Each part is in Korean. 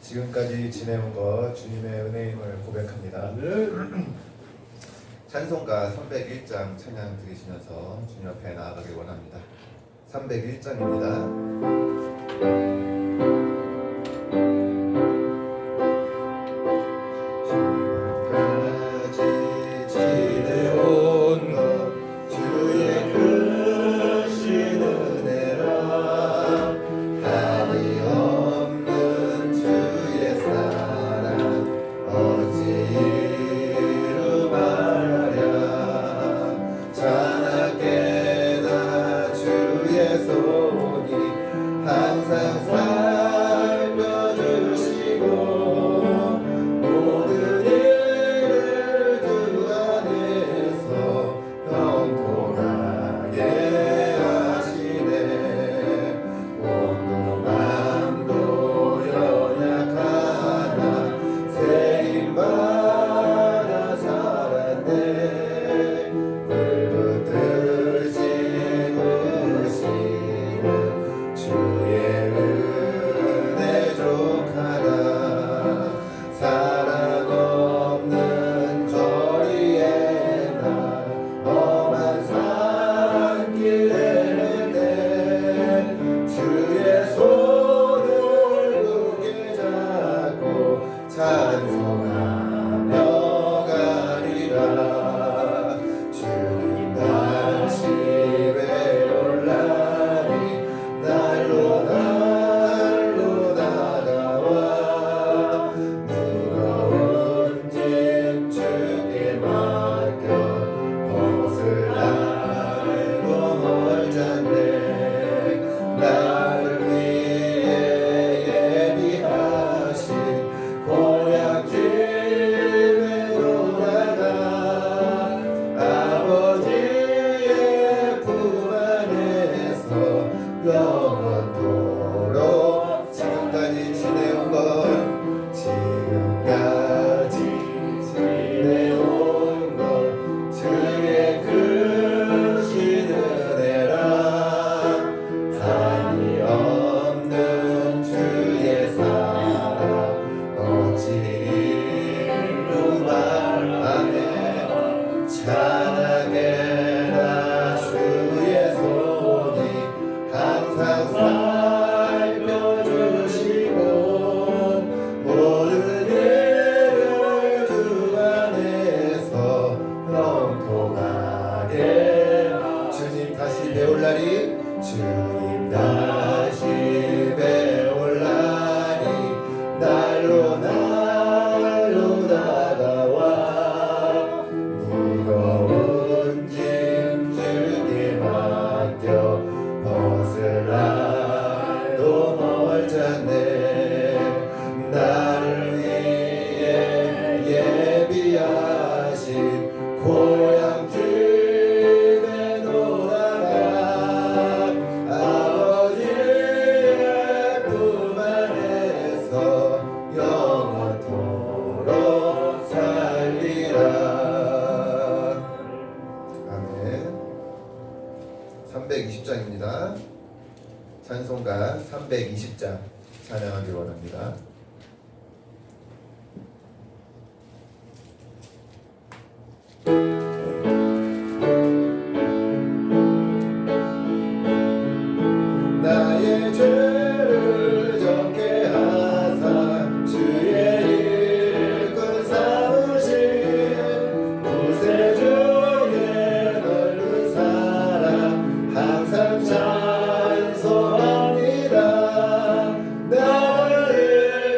지금까지 지내온 것 주님의 은혜임을 고백합니다. 찬송가 301장 찬양 드리시면서 주님 앞에 나아가길 원합니다. 301장입니다. 찬송가 320장 찬양하길 원합니다. 나의 죄를 적게 하사 주의 일꾼 삼으신 구세주의 넓은 사랑 항상 찬송합니다. 나를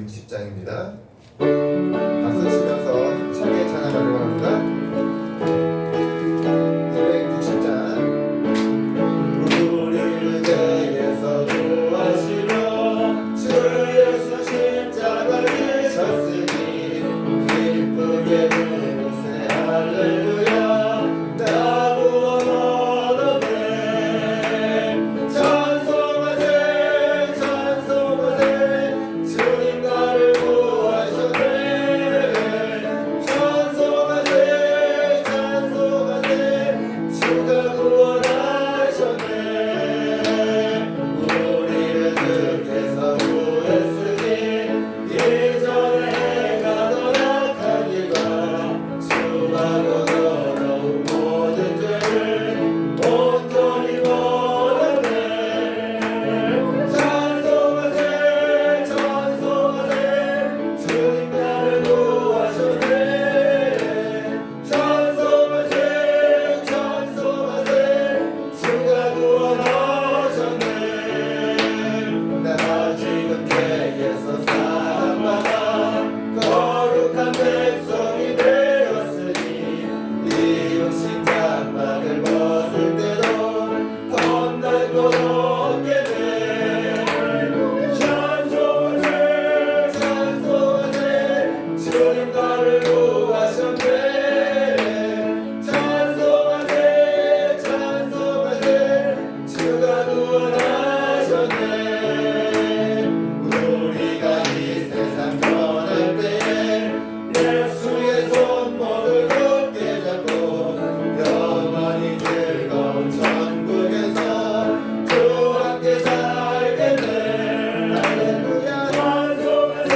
60장입니다. 박수 치면서 힘차게 찬양하려고 합니다. 260장. 우리를 대해서 구하시러 주 예수 십자가 지셨으니 기쁘게 부르세 할렐루야. 나 구원 얻었네. 찬송하세 찬송하세 주님 나를 구하셨네. 찬송하세 찬송하세 주가 구원하셨네. 우리를 득해서 구했으니 이전에 행하던 악한 일과 수하고 더러운 모든 죄를 온전히 버렸네. 찬송하세 찬송하세 주님 나를 구하셨네. 찬송하세 찬송하세 주가 구원하셨네. 나 지금 죄에서 사함받아 거룩한 백성이 되었으니 이웃 십자가를 벗을 때도 겁날 것 없겠네. 찬송하세 찬송하세 주님 나를 구하셨네. 찬송하세 찬송하세 주가 구원하셨네. 우리가 이 세상 떠날 때에 예수의 손목을 굳게 잡고 영원히 즐거운 천국에서 주와 함께 살겠네. 할렐루야. 찬송하세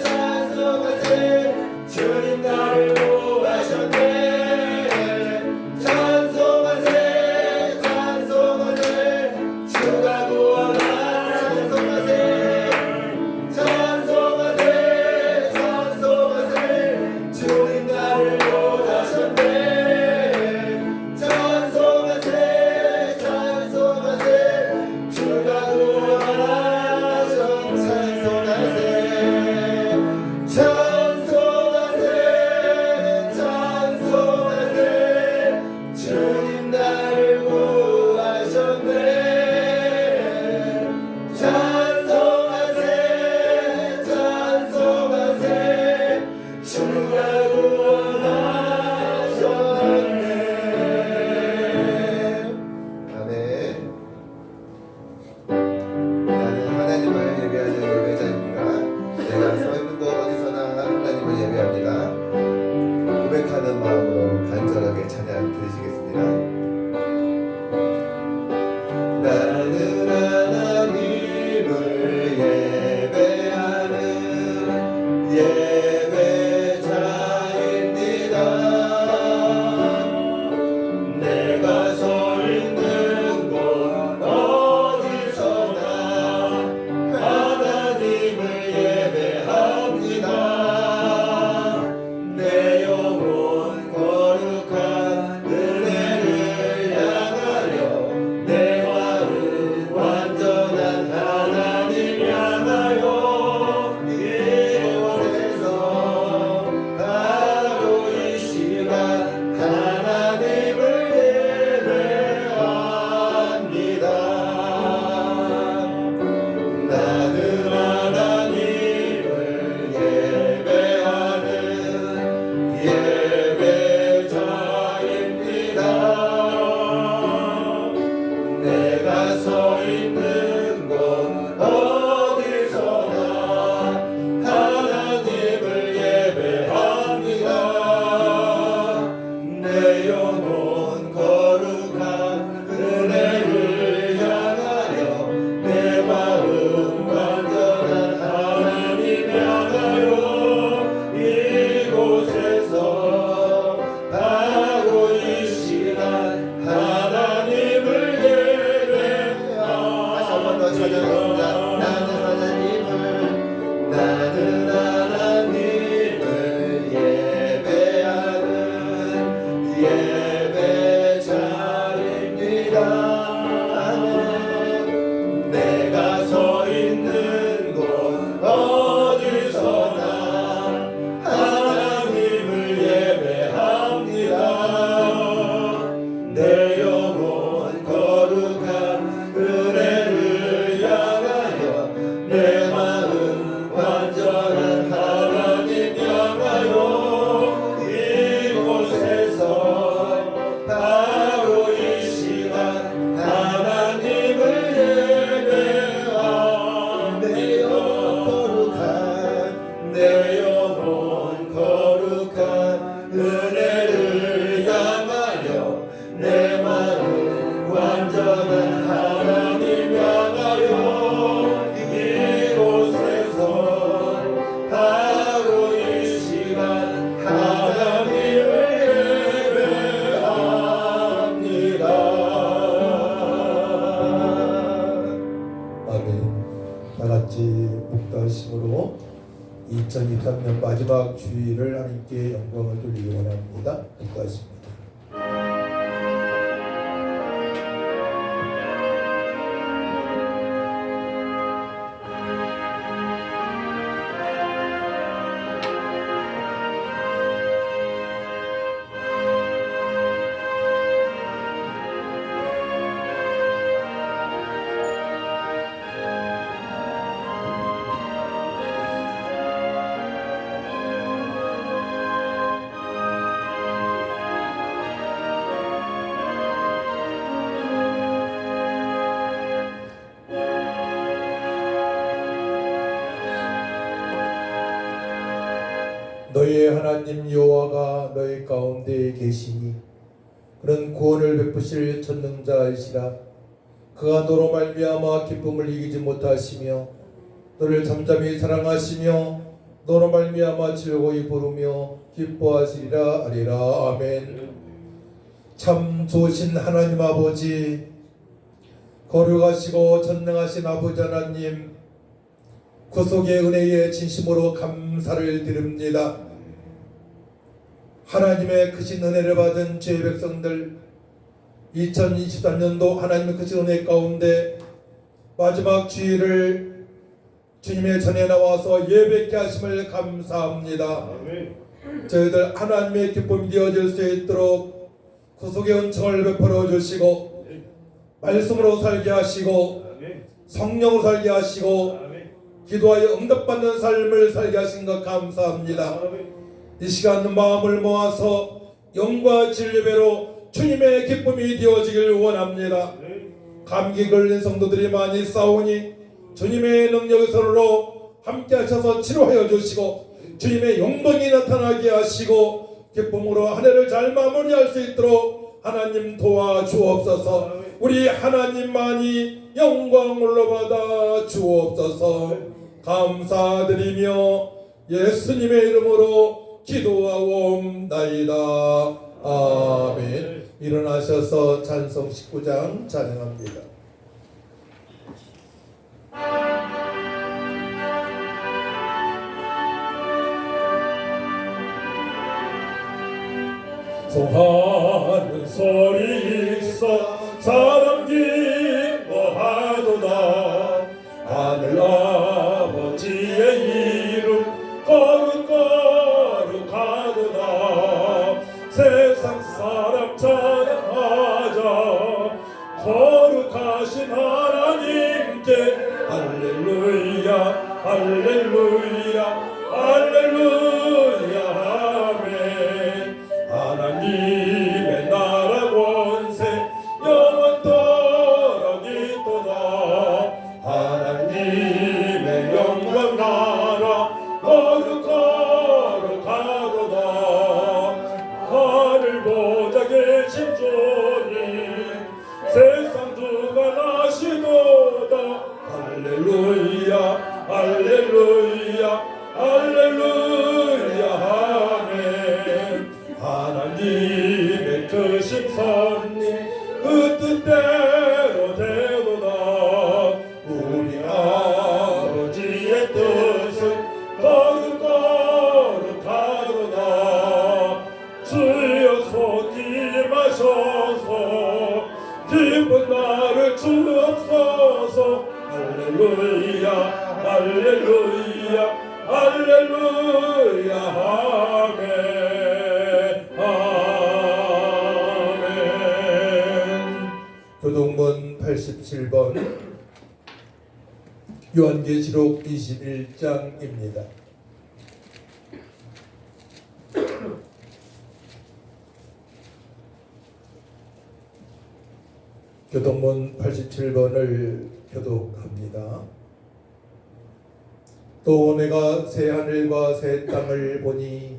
찬송하세 주님 나를 구하셨네. 찬송하세 찬송하세 주가 구원하셨네. 찬송하세 찬송하세 은혜를 향하여 내 마음 완전한 하나님 향하여 이곳에서 바로 이 시간 하나님을 예배합니다. 아멘. 다같이 목도하심으로 2023년 마지막 주일을 하나님께 영광을 돌리기 원합니다. 목도하십니다. 너희의 하나님 여호와가 너희 가운데 계시니 그는 구원을 베푸실 전능자이시라. 그가 너로 말미암아 기쁨을 이기지 못하시며 너를 잠잠히 사랑하시며 너로 말미암아 즐거이 부르며 기뻐하시리라 하리라. 아멘. 참 좋으신 하나님 아버지, 거룩하시고 전능하신 아버지 하나님, 구속의 은혜에 진심으로 감사를 드립니다. 하나님의 크신 은혜를 받은 죄의 백성들, 2023년도 하나님의 크신 은혜 가운데 마지막 주일을 주님의 전에 나와서 예배케 하심을 감사합니다. 저희들 하나님의 기쁨이 되어질 수 있도록 구속의 은총을 베풀어 주시고 말씀으로 살게 하시고 성령으로 살게 하시고 기도하여 응답받는 삶을 살게 하신 것 감사합니다. 이 시간 마음을 모아서 영과 진리배로 주님의 기쁨이 되어지길 원합니다. 감기 걸린 성도들이 많이 싸우니 주님의 능력의 손으로 함께 하셔서 치료하여 주시고 주님의 영광이 나타나게 하시고 기쁨으로 한 해를 잘 마무리할 수 있도록 하나님 도와주옵소서. 우리 하나님만이 영광을 받아 주옵소서. 감사드리며 예수님의 이름으로 기도하옵나이다. 아멘. 일어나셔서 찬송 19장 찬양합니다. 송하는 소리 있어 사람 기뻐하도다. 하늘 아버지의 이름 거룩거룩하도다. 세상 사람 찬양하자 거룩하신 하나님께 할렐루야 할렐루야 할렐루야 아멘. 하나님의 나라 권세 영원토록 있도다. 하나님의 영광 나라 거룩거룩하도다. 하늘 보좌 계신 주님 세상 주관하시도다. 할렐루야 할렐루야 할렐루야 아멘. 하나님의 크신 섭리 그 뜻대로 되도다. 우리 아버지의 뜻은 거룩거룩하도다. 주여 속지 마셔서 기쁜 나를 주옵소서. 할렐루야 할렐루야 할렐루야 아멘 아멘. 교동문 87번 요한계시록 21장입니다. 교동문 87번을 교독합니다. 또 내가 새 하늘과 새 땅을 보니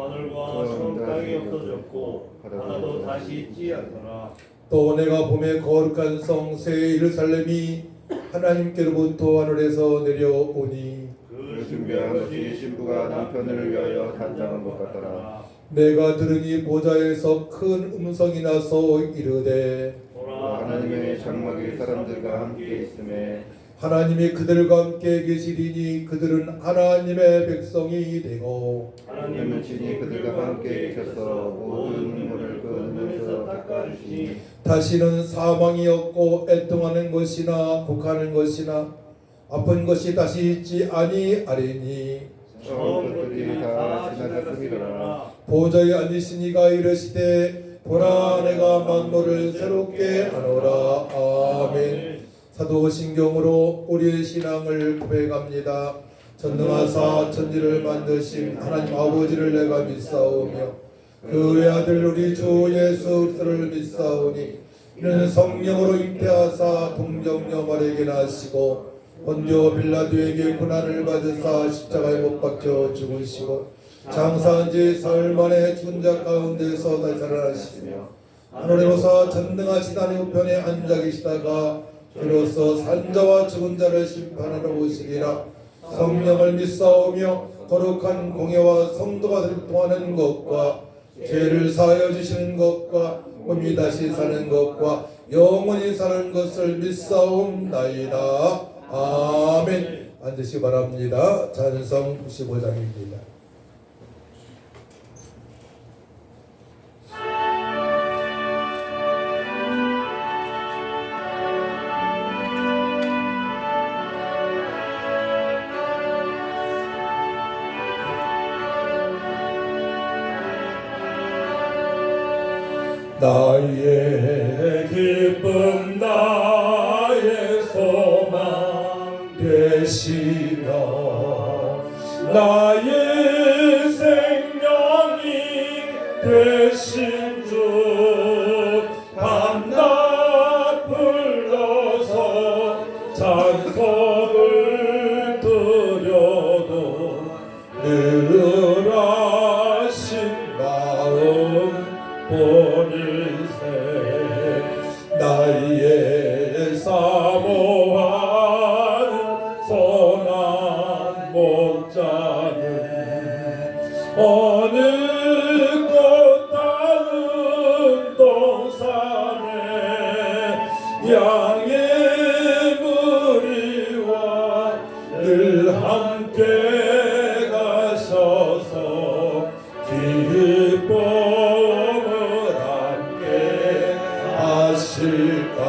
하늘과 성 땅이 없어졌고 하나도 다시 있지 않더라. 또 내가 봄에 거룩한 성 새 예루살렘이 하나님께로부터 하늘에서 내려오니 그 준비한 것이 신부가 남편을 위하여 단장한 것 같더라. 내가 들으니 보좌에서 큰 음성이 나서 이르되 보라 하나님의 장막이 사람들과 함께 있음에 하나님이 그들과 함께 계시리니 그들은 하나님의 백성이 되고 하나님은 친히 그들과 함께 계셔서 모든 눈물을 그 눈에서 닦아주시니 다시는 사망이 없고 애통하는 것이나 곡하는 것이나 아픈 것이 다시 있지 아니하리니 처음 것들이 다 지나갔음이로라. 보좌에 앉으시니가 이르시되 보라 내가 만물을 새롭게 하노라. 아멘. 사도신경으로 우리의 신앙을 고백합니다. 전능하사 천지를 만드신 하나님 아버지를 내가 믿사오며 그 외아들 우리 주 예수 그리스도를 믿사오니 이는 성령으로 잉태하사 동정녀 마리아에게 나시고 본디오 빌라도에게 고난을 받으사 십자가에 못 박혀 죽으시고 장사한 지 사흘 만에 죽은 자 가운데서 다시 살아나시며 하늘에 오사 전능하신 하나님 우편에 앉아 계시다가 이로써 산자와 죽은 자를 심판하러 오시리라. 성령을 믿사오며 거룩한 공예와 성도가 통하는 것과 죄를 사하여 주시는 것과 몸이 다시 사는 것과 영원히 사는 것을 믿사옵나이다. 아멘. 앉으시기 바랍니다. 찬송 95장입니다. 나의 기쁨 나의 소망 되시며 나의 생명이 되신 주 밤낮 불러서 찬송을 드려도 늘 하신 마음 본일세 나의 사모하는 선한 목자는 어느 꽃다운 동산에 양의 무리와 늘 함께 가셔서 기쁨을 함께 하실까.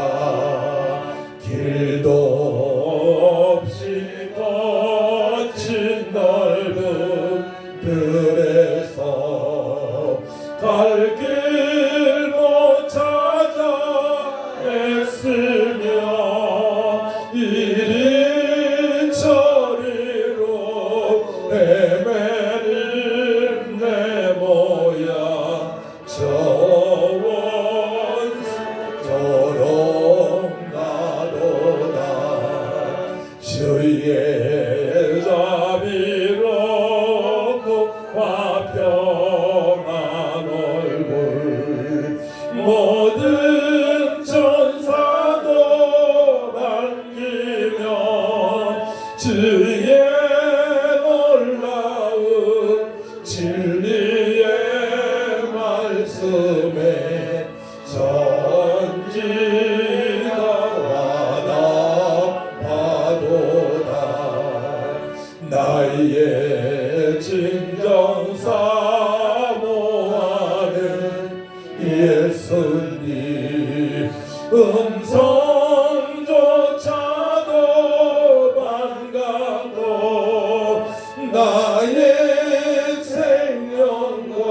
길도 없이 거친 넓은 들에서 갈 길 못 찾아 애쓰며 이리 저리로 헤매는 내 모양 저 원수 저롱 나도다 주의 자비롭고 화평한 얼굴 모든 천사도 반기며 주의 놀라운 진리의 말씀에 전지가 와닿아도다 나의 진정 사모하는 예수님 음성조차도 반갑고 나의 생명과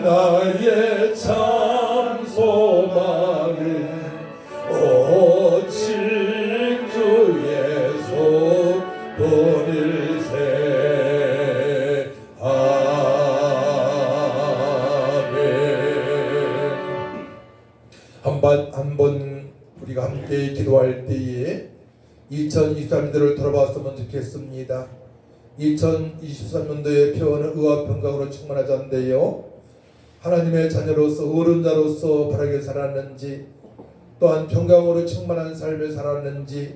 나의 참 소망은 오직 주 예수 뿐일세. 아멘. 한번 우리가 함께 기도할 때에 2023년도를 돌아봤으면 좋겠습니다. 2023년도의 표어는 의와 평강으로 충만하지 않는데요. 하나님의 자녀로서 어른자로서 바르게 살았는지, 또한 평강으로 충만한 삶을 살았는지,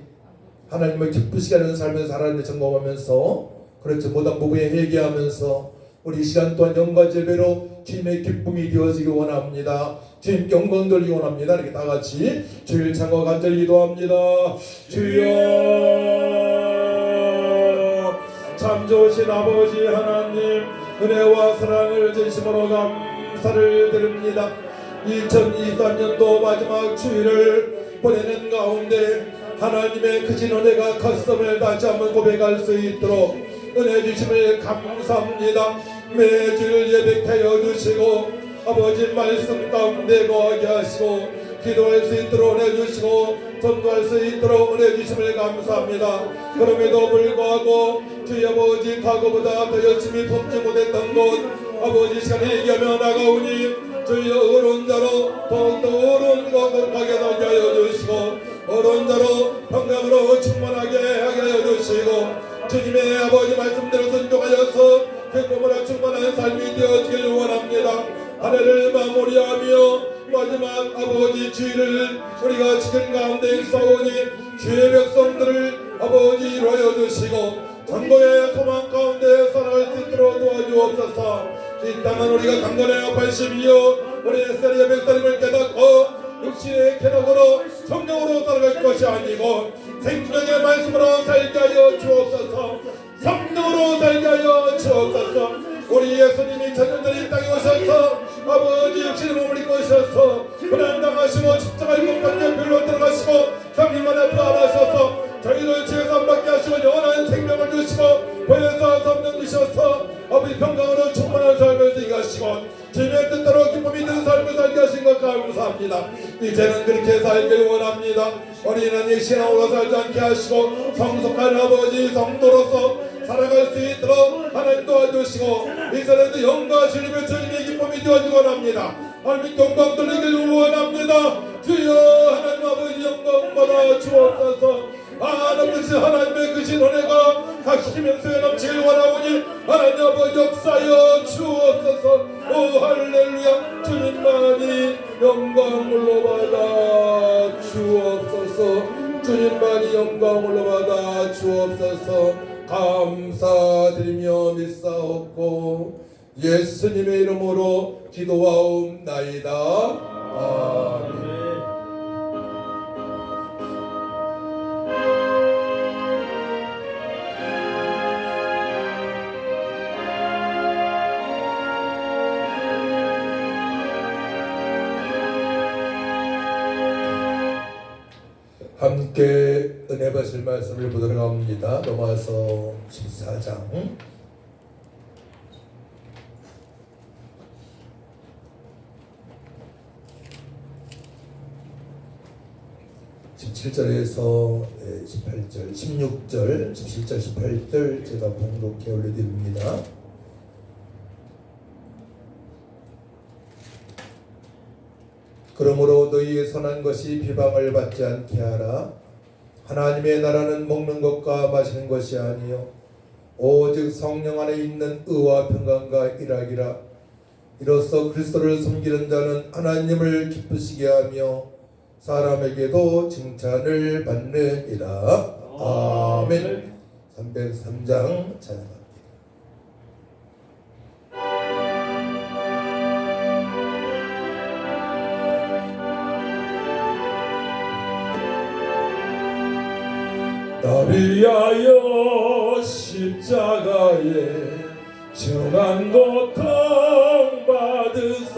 하나님을 기쁘시게 하는 삶을 살았는지 점검하면서, 그렇죠, 모든 부분에 회개하면서 우리 이 시간 또한 영과 예배로 주님의 기쁨이 되어지기 원합니다. 주님 영광 돌리기 원합니다. 이렇게 다 같이 주일 창과 간절히 기도합니다. 주여, 참 좋으신 아버지 하나님, 은혜와 사랑을 진심으로 감사를 드립니다. 2023년도 마지막 주일을 보내는 가운데 하나님의 크신 은혜가 컸음을 다시 한번 고백할 수 있도록 은혜 주심을 감사합니다. 매주일 예배케 하여 주시고 아버지 말씀 가운데 거하게 하시고 기도할 수 있도록 은혜 주시고 전도할 수 있도록 은혜 주심을 감사합니다. 그럼에도 불구하고 주의 아버지 과거보다 더 열심히 돕지 못했던 것 아버지 시간에 얘기하며 나가오니 주의 어려운 자로 더욱더 어려운 것을 가게 하여 주시고 어려운 자로 평강으로 충만하게 하게 하여 주시고 주님의 아버지 말씀대로 순종하여서 행복으로 충만한 삶이 되어지길 원합니다. 한 해를 마무리하며 마지막 아버지 주일을 우리가 지킨 가운데 있사오니 주의 백성들을 아버지 이루어 주시고 전도의 소망 가운데 살아갈 수 있도록 도와주옵소서. 이 땅은 우리가 강건하여 82여 우리 세리의 백성임을 깨닫고 육신의 쾌락으로 성령으로 살아갈 것이 아니고 생명의 말씀으로 살게 하여 주옵소서. 성령으로 살게 하여 주옵소서. 우리 예수님이 천년전에 이 땅에 오셔서 아버지 육신의 몸을 입고 오셔서 고난당하시고 십자가의 못받게 별로 들어가시고 성령만에 부활하셔서 저희를 죄에서 안 받게 하시고 영원한 생명을 주시고 보혜사 성령 주셔서 아버지 평강으로 충만한 삶을 살게 하시고 주님의 뜻대로 기쁨이 있는 삶을 살게 하신 것 감사합니다. 이제는 그렇게 살길 원합니다. 어린아이 신앙으로 살지 않게 하시고 성숙한 아버지 성도로서 살아갈 수 있도록 하나님 도와주시고 이전에도 영과 주님의 기쁨이 되어지기 원합니다. 하나님 영광 돌리길 원합니다. 주여 하나님 아버지 영광 받아 주옵소서. 하나님께서 하나님의 크신 은혜가 각시 명수에 넘치길 원하오니 하나님 아버지 역사여 주옵소서. 오 할렐루야. 주님만이 영광을 받아 주옵소서. 주님만이 영광을 받아 주옵소서. 감사드리며 믿사옵고 예수님의 이름으로 기도하옵나이다. 아멘. 함께 은혜 받으실 말씀을 보도록 합니다. 로마서 14장 17절에서 18절, 16절, 17절, 18절 제가 봉독해 올려드립니다. 그러므로 너희의 선한 것이 비방을 받지 않게 하라. 하나님의 나라는 먹는 것과 마시는 것이 아니요 오직 성령 안에 있는 의와 평강과 일하기라. 이로써 그리스도를 섬기는 자는 하나님을 기쁘시게 하며 사람에게도 칭찬을 받느니라. 아멘. 303장 찬양합니다. 나 위하여 십자가에 중한 고통 받으사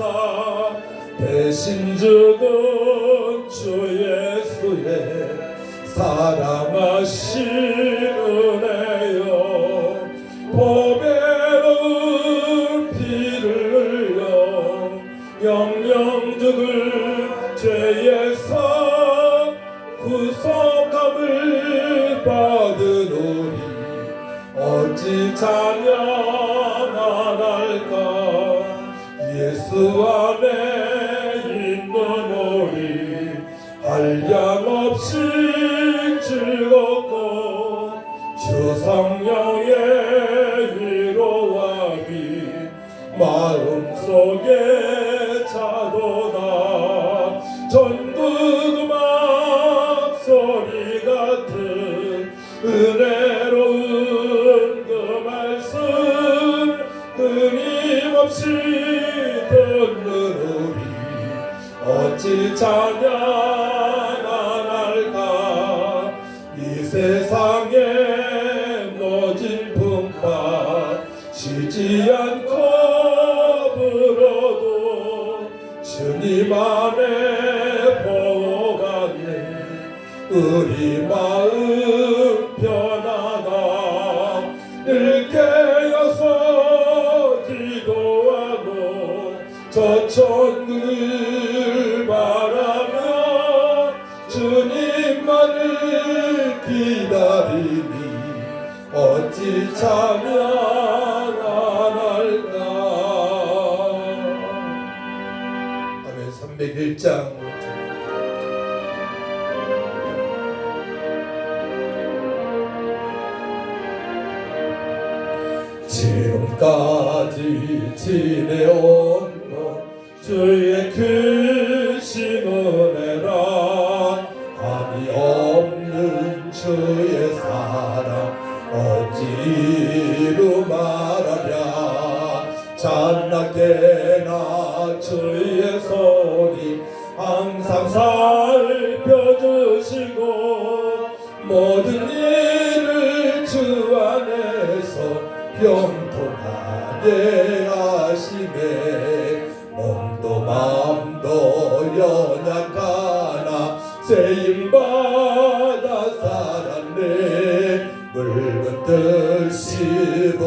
대신 죽은 주 예수의 사랑하신 은혜여 보배로운 피를 흘려 영영 죽을 죄에서 구속함을 받은 우리 어찌 찬양할까. 예수 안에 있는 우리 한량없이 즐겁고 주 성령의 마음속에 차도다 전국 음악 소리 같은 은혜로운 그 말씀 끊임없이 듣는 우리 어찌 찬양할까 이 세상에 모진 풍파 쉬지 않고 불어도 주님 안에 보호받는 우리 마음 편하다 늘 깨어서 기도하고 저천을 바라며 주님만을 기다리니 어찌 찬양 안 할까. 아멘. 301장 지금까지 지내온 것 주의 크신 은혜라 한이 없는 주의 사랑 어찌로 말하랴 잔나게나 주의 손이 항상 살펴주시고 모든 일을 주 안에서 병통하게 하시네 몸도 마음도 연약하나 쓰임받아 살았네 붉은 뜻 씹으시는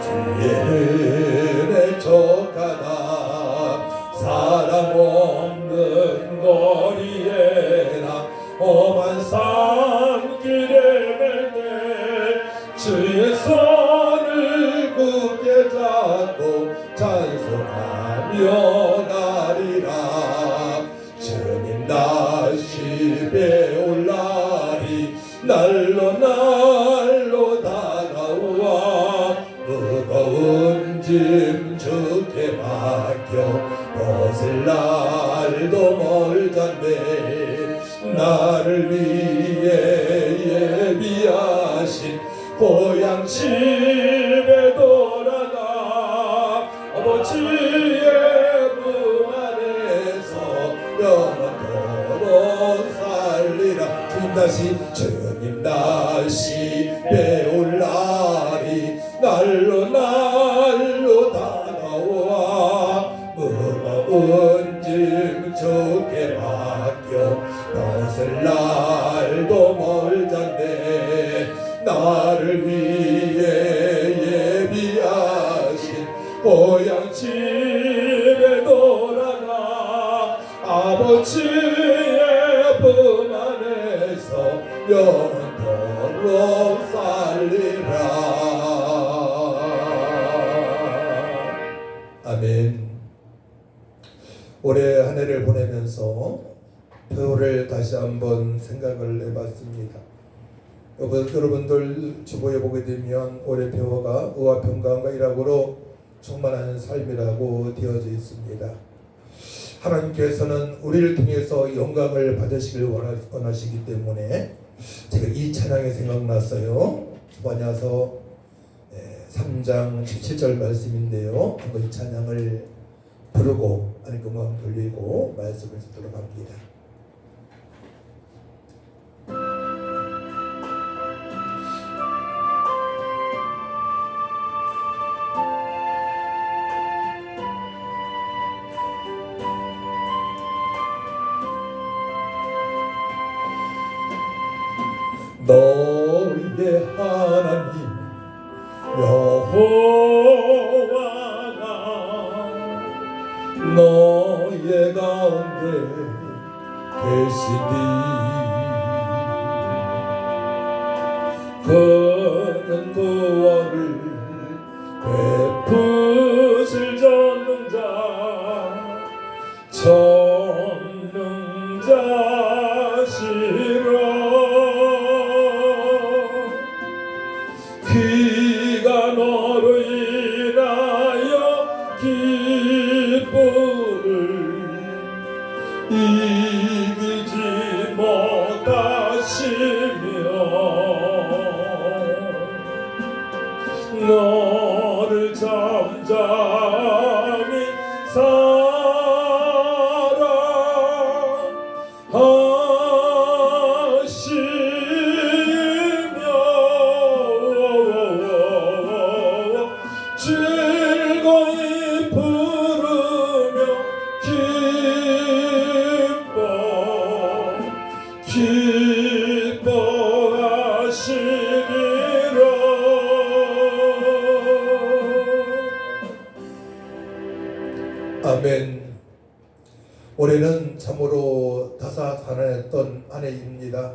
주의 은혜 족하다 사랑 없는 거리에나 험한 산길에 멜때 주의 손을 굳게 잡고 찬송하며 가리라 주님 다시 배울 날이 날로 다가와 무거운 짐 주께 맡겨 벗을 날도 멀잖네 나를 위해 예비하신 고향 집에 돌아가 아버지의 품 안에서 영원토록 살리라 주님 다시 배울 날이 날로 다가와 무거운 짐 주께 맡겨 벗을 날도 멀잖네 나를 위해 예비하신 고향 집에 돌아가 아버지의 품 안에서 영원토록 살리라. 아멘. 올해 한 해를 보내면서 표를 다시 한번 생각을 해봤습니다. 여러분들 주보에 보게 되면 올해 표어가 의와 평강과 일학으로 충만한 삶이라고 되어져 있습니다. 하나님께서는 우리를 통해서 영광을 받으시길 원하시기 때문에 제가 이 찬양이 생각났어요. 주반야서 3장 17절 말씀인데요. 한번 이 찬양을 부르고 하나님께 음악 돌리고 말씀을 듣도록 합니다. 너의 하나님 여호와가 너의 가운데 계시니 그는 구원을 베푸실 전능자시라 잠잠히 사랑하시며 즐거이 부르며 기뻐하시리라. 아멘. 올해는 참으로 다사다난했던 한 해입니다.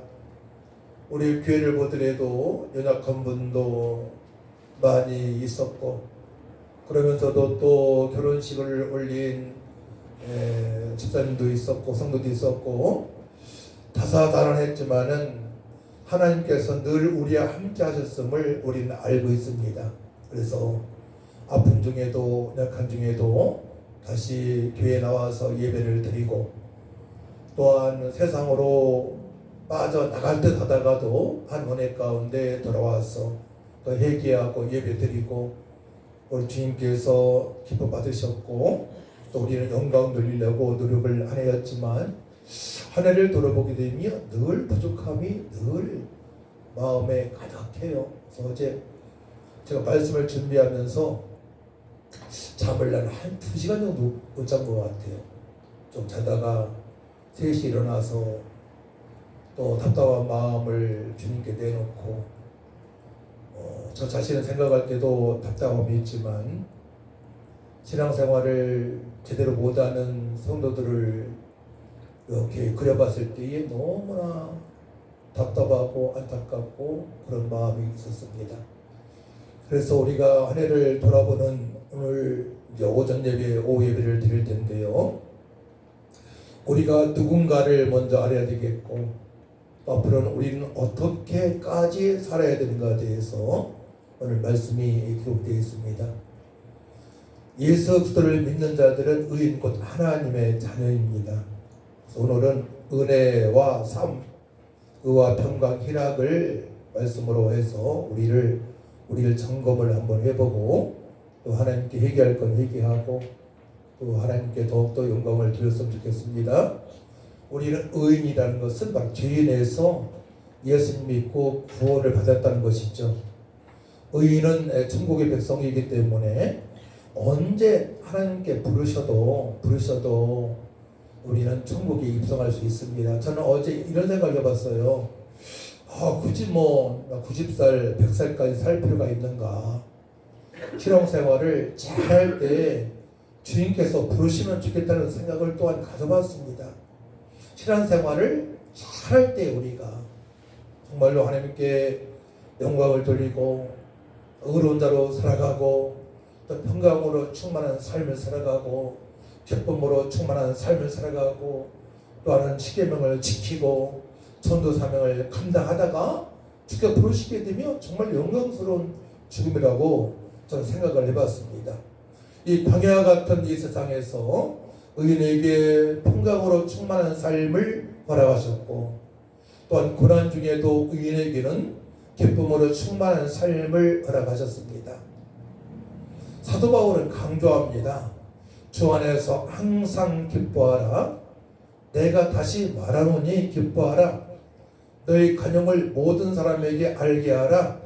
우리 교회를 보더라도 연약한 분도 많이 있었고, 그러면서도 또 결혼식을 올린 집사님도 있었고 성도도 있었고, 다사다난했지만은 하나님께서 늘 우리와 함께 하셨음을 우리는 알고 있습니다. 그래서 아픈 중에도 약한 중에도 다시 교회에 나와서 예배를 드리고, 또한 세상으로 빠져나갈 듯 하다가도 한 은혜 가운데 돌아와서 또 회개하고 예배 드리고, 우리 주님께서 기뻐 받으셨고, 또 우리는 영광 돌리려고 노력을 하였지만 한 해를 돌아보게 되면 늘 부족함이 늘 마음에 가득해요. 그래서 어제 제가 말씀을 준비하면서 잠을 한 2시간 정도 못 잔 것 같아요. 좀 자다가 3시에 일어나서 또 답답한 마음을 주님께 내놓고, 저 자신을 생각할 때도 답답함이 있지만 신앙생활을 제대로 못하는 성도들을 이렇게 그려봤을 때에 너무나 답답하고 안타깝고 그런 마음이 있었습니다. 그래서 우리가 한 해를 돌아보는 오늘 이제 오전 예배, 오후 예배를 드릴 텐데요. 우리가 누군가를 먼저 알아야 되겠고, 앞으로는 우리는 어떻게까지 살아야 되는가에 대해서 오늘 말씀이 기록되어 있습니다. 예수 그리스도를 믿는 자들은 의인 곧 하나님의 자녀입니다. 그래서 오늘은 은혜와 삶, 의와 평강, 희락을 말씀으로 해서 우리를 점검을 한번 해보고, 또 하나님께 회개할 건 회개하고, 또 하나님께 더욱더 영광을 드렸으면 좋겠습니다. 우리는 의인이라는 것은 바로 죄인에서 예수님 믿고 구원을 받았다는 것이죠. 의인은 천국의 백성이기 때문에 언제 하나님께 부르셔도 우리는 천국에 입성할 수 있습니다. 저는 어제 이런 생각을 해봤어요. 굳이 90살, 100살까지 살 필요가 있는가? 신앙생활을 잘할 때 주님께서 부르시면 좋겠다는 생각을 또한 가져봤습니다. 신앙생활을 잘할 때 우리가 정말로 하나님께 영광을 돌리고 의로운 자로 살아가고, 또 평강으로 충만한 삶을 살아가고, 기쁨으로 충만한 삶을 살아가고, 또한 십계명을 지키고 전도 사명을 감당하다가 주께 부르시게 되면 정말 영광스러운 죽음이라고 저는 생각을 해봤습니다. 이 광야 같은 이 세상에서 의인에게 평강으로 충만한 삶을 허락하셨고, 또한 고난 중에도 의인에게는 기쁨으로 충만한 삶을 허락하셨습니다. 사도 바울은 강조합니다. 주 안에서 항상 기뻐하라. 내가 다시 말하노니 기뻐하라. 너희 간용을 모든 사람에게 알게 하라.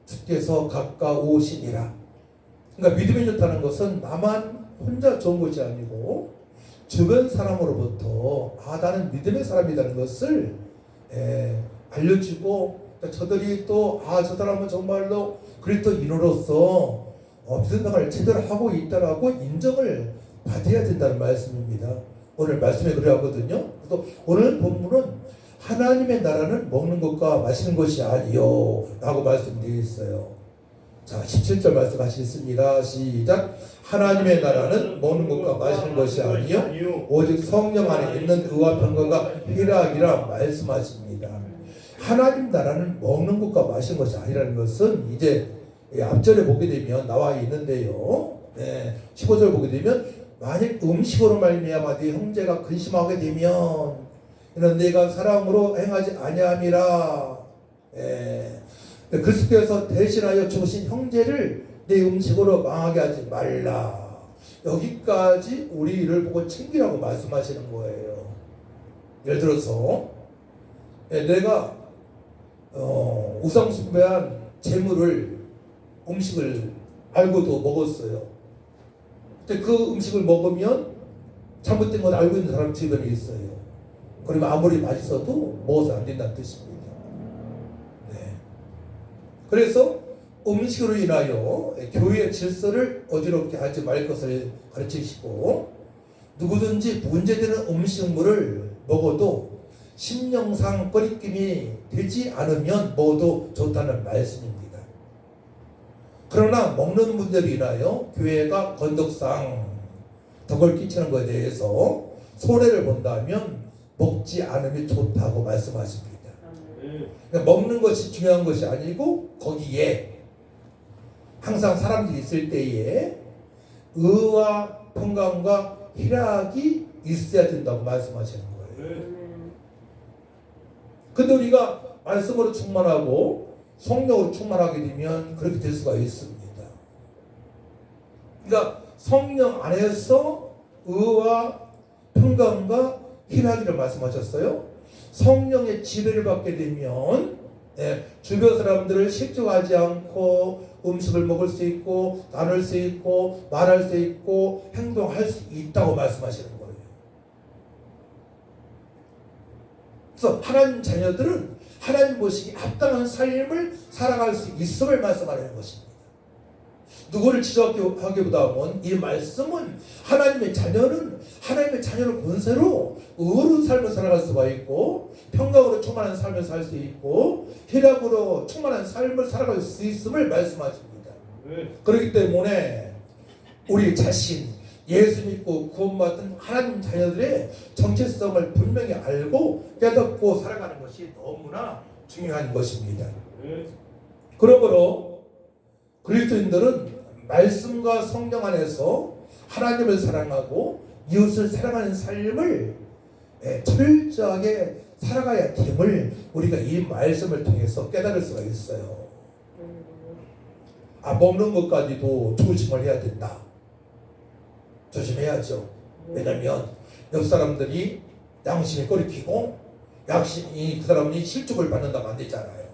주께서 가까우시니라. 그러니까 믿음이 좋다는 것은 나만 혼자 좋은 것이 아니고 주변 사람으로부터 나는 믿음의 사람이라는 것을 알려주고, 저들이 또 저 사람은 정말로 그리스도인으로서 믿음생활을 제대로 하고 있다라고 인정을 받아야 된다는 말씀입니다. 오늘 말씀에 그래 하거든요. 그래서 오늘 본문은 하나님의 나라는 먹는 것과 마시는 것이 아니요 라고 말씀되어 있어요. 자, 17절 말씀하시겠습니다. 시작. 하나님의 나라는 먹는 것과 마시는 것이 아니요 오직 성령 안에 있는 의와 평강과 희락이라 말씀하십니다. 하나님 나라는 먹는 것과 마시는 것이 아니라는 것은 이제 앞절에 보게 되면 나와 있는데요. 15절 보게 되면 만약 음식으로 말미암아 네 형제가 근심하게 되면 이는 내가 사랑으로 행하지 아니함이라. 그리스도께서 대신하여 주신 형제를 내 음식으로 망하게 하지 말라. 여기까지 우리를 보고 챙기라고 말씀하시는 거예요. 예를 들어서 내가 우상 숭배한 재물을 음식을 알고도 먹었어요. 근데 그 음식을 먹으면 잘못된 걸 알고 있는 사람 주변에 있어요. 그러면 아무리 맛있어도 먹어서 안 된다는 뜻입니다. 네. 그래서 음식으로 인하여 교회의 질서를 어지럽게 하지 말 것을 가르치시고, 누구든지 문제되는 음식물을 먹어도 심령상 꺼리낌이 되지 않으면 먹어도 좋다는 말씀입니다. 그러나 먹는 분들로 인하여 교회가 건덕상 덕을 끼치는 것에 대해서 손해를 본다면 먹지 않으면 좋다고 말씀하십니다. 그러니까 먹는 것이 중요한 것이 아니고 거기에 항상 사람들이 있을 때에 의와 평강과 희락이 있어야 된다고 말씀하시는 거예요. 근데 우리가 말씀으로 충만하고 성령으로 충만하게 되면 그렇게 될 수가 있습니다. 그러니까 성령 안에서 의와 평강과 희락이를 말씀하셨어요. 성령의 지배를 받게 되면 주변 사람들을 실족하지 않고 음식을 먹을 수 있고 나눌 수 있고 말할 수 있고 행동할 수 있다고 말씀하시는 거예요. 그래서 하나님 자녀들은 하나님 보시기에 합당한 삶을 살아갈 수 있음을 말씀하는 것입니다. 누구를 지적하기보다는 이 말씀은 하나님의 자녀는 하나님의 자녀를 본세로 의로운 삶을 살아갈 수가 있고, 평강으로 충만한 삶을 살 수 있고, 희락으로 충만한 삶을 살아갈 수 있음을 말씀하십니다. 그렇기 때문에 우리 자신, 예수 믿고 구원받은 하나님 자녀들의 정체성을 분명히 알고 깨닫고 살아가는 것이 너무나 중요한 것입니다. 그러므로 그리스도인들은 말씀과 성령 안에서 하나님을 사랑하고 이웃을 사랑하는 삶을 철저하게 살아가야 됨을 우리가 이 말씀을 통해서 깨달을 수가 있어요. 먹는 것까지도 조심을 해야 된다. 조심해야죠. 왜냐하면 옆 사람들이 양심이 꺼리키고 양심이 그 사람이 실족을 받는다면 안 되잖아요.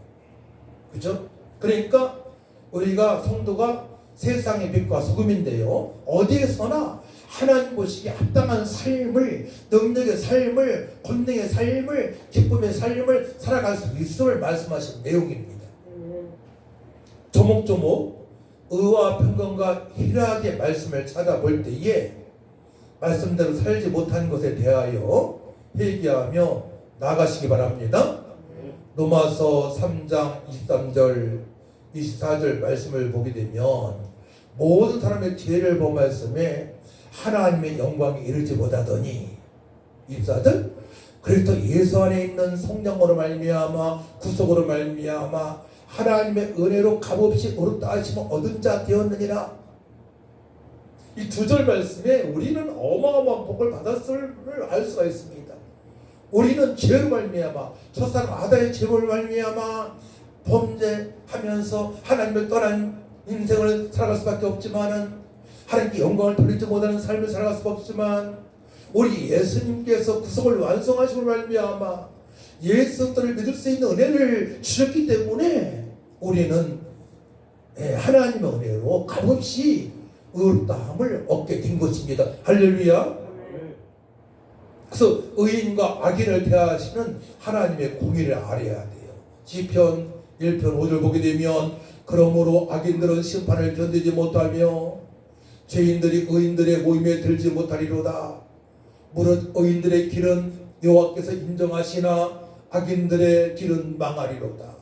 그죠? 그러니까 우리가 성도가 세상의 빛과 소금인데요, 어디에서나 하나님 보시기에 합당한 삶을, 능력의 삶을, 권능의 삶을, 기쁨의 삶을 살아갈 수 있음을 말씀하신 내용입니다. 조목조목 의와 평강과 희락의 말씀을 찾아볼 때에 말씀대로 살지 못한 것에 대하여 회개하며 나가시기 바랍니다. 로마서 3장 23절 24절 말씀을 보게 되면 모든 사람의 죄를 범하였음에 하나님의 영광에 이르지 못하더니, 24절, 그리스도 예수 안에 있는 성령으로 말미암아 구속으로 말미암아 하나님의 은혜로 값없이 오르다 하심을 얻은 자 되었느니라. 이 두 절 말씀에 우리는 어마어마한 복을 받았음을 알 수가 있습니다. 우리는 죄로 말미암아, 첫사람 아다의 죄로 말미암아 범죄하면서 하나님을 떠난 인생을 살아갈 수밖에 없지만은, 하나님께 영광을 돌리지 못하는 삶을 살아갈 수밖에 없지만, 우리 예수님께서 구속을 완성하심으로 말미암아 예수를 믿을 수 있는 은혜를 주셨기 때문에 우리는 하나님의 은혜로 값없이 의롭다함을 얻게 된 것입니다. 할렐루야. 그래서 의인과 악인을 대하시는 하나님의 공의를 알아야 돼요. 시편 1편 5절 보게 되면, 그러므로 악인들은 심판을 견디지 못하며 죄인들이 의인들의 모임에 들지 못하리로다. 무릇 의인들의 길은 여호와께서 인정하시나 악인들의 길은 망하리로다.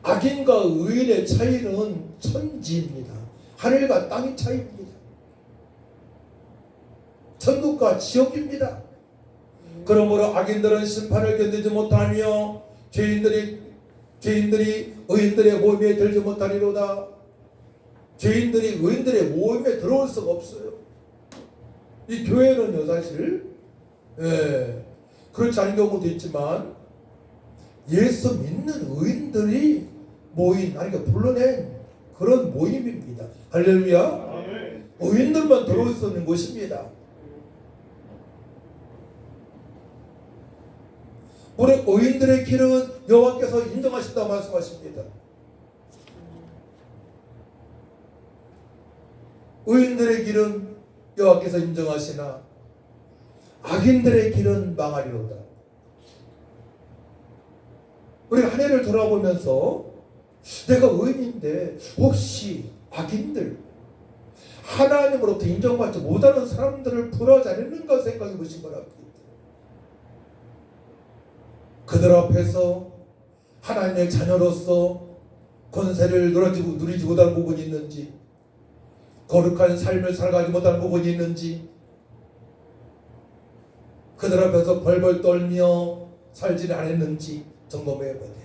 악인과 의인의 차이는 천지입니다. 하늘과 땅의 차이입니다. 천국과 지옥입니다. 그러므로 악인들은 심판을 견디지 못하며 죄인들이 의인들의 모임에 들지 못하리로다. 죄인들이 의인들의 모임에 들어올 수가 없어요. 이 교회는요, 사실 그렇지 않은 경우도 있지만 예수 믿는 의인들이 모인, 아니 그러니까 불러낸 그런 모임입니다. 할렐루야. 아멘. 의인들만 들어올 수 있는 곳입니다. 우리 의인들의 길은 여호와께서 인정하신다고 말씀하십니다. 의인들의 길은 여호와께서 인정하시나 악인들의 길은 망하리로다. 우리가 한 해를 돌아보면서 내가 의인인데 혹시 악인들, 하나님으로부터 인정받지 못하는 사람들을 부러지는가 생각해 보신 거랍니다. 그들 앞에서 하나님의 자녀로서 권세를 누리지 못한 부분이 있는지, 거룩한 삶을 살아가지 못한 부분이 있는지, 그들 앞에서 벌벌 떨며 살지는 않았는지 점검해 보세요.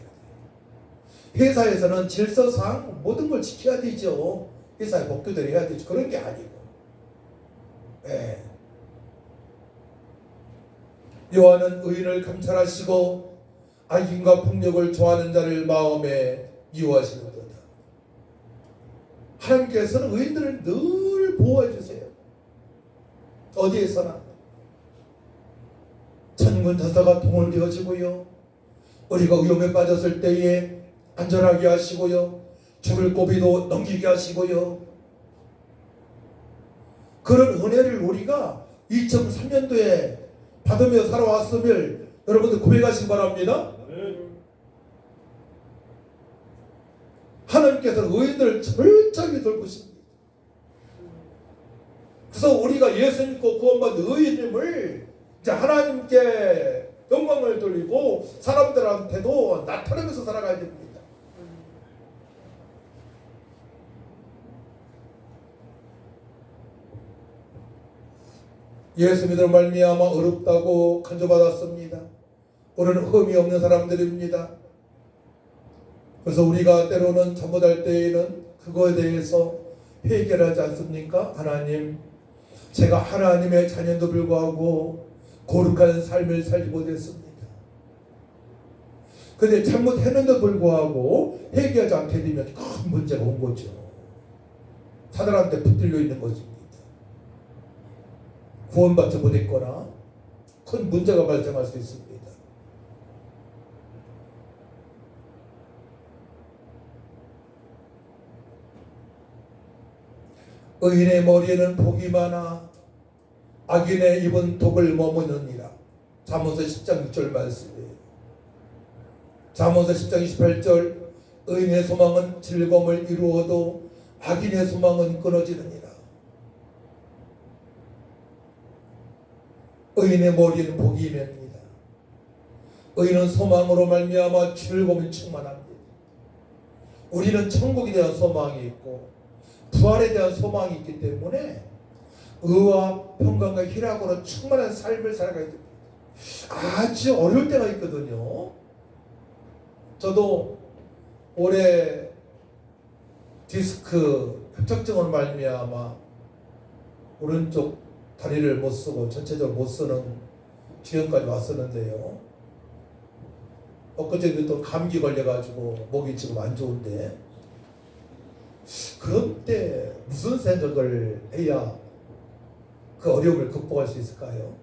회사에서는 질서상 모든 걸 지켜야 되죠. 회사에 복귀를 해야 되죠. 그런 게 아니고. 네. 여호와는 의인을 감찰하시고 악인과 폭력을 좋아하는 자를 마음에 미워하시는도다. 하나님께서는 의인들을 늘 보호해 주세요. 어디에서나 천군 천사가 통을 되어지고요, 우리가 위험에 빠졌을 때에 안전하게 하시고요, 죽을 고비도 넘기게 하시고요, 그런 은혜를 우리가 2003년도에 받으며 살아왔음을 여러분들 고백하시기 바랍니다. 하나님께서는 의인들을 철저히 돌보십니다. 그래서 우리가 예수 믿고 구원받은 의인임을 이제 하나님께 영광을 돌리고 사람들한테도 나타내면서 살아가야 됩니다. 예수 믿음으로 말미암아 어렵다고 간주받았습니다. 우리는 흠이 없는 사람들입니다. 그래서 우리가 때로는 잘못할 때에는 그거에 대해서 해결하지 않습니까? 하나님, 제가 하나님의 자녀도 불구하고 거룩한 삶을 살지 못했습니다. 그런데 잘못했는데도 불구하고 회개하지 않게 되면 큰 문제가 온 거죠. 사단한테 붙들려 있는 것입니다. 구원받지 못했거나 큰 문제가 발생할 수 있습니다. 의인의 머리에는 복이 많아 악인의 입은 독을 머무느니라. 잠언서 10장 6절 말씀이에요. 잠언서 10장 28절, 의인의 소망은 즐거움을 이루어도 악인의 소망은 끊어지느니라. 의인의 머리에는 복이 임합니다. 의인은 소망으로 말미암아 즐거움이 충만합니다. 우리는 천국에 대한 소망이 있고 부활에 대한 소망이 있기 때문에 의와 평강과 희락으로 충만한 삶을 살아가야 됩니다. 아주 어려울 때가 있거든요. 저도 올해 디스크 협착증으로 말미암아 오른쪽 다리를 못 쓰고 전체적으로 못 쓰는 지경까지 왔었는데요. 엊그제 또 감기 걸려가지고 목이 지금 안 좋은데, 그런 때 무슨 생각을 해야 그 어려움을 극복할 수 있을까요?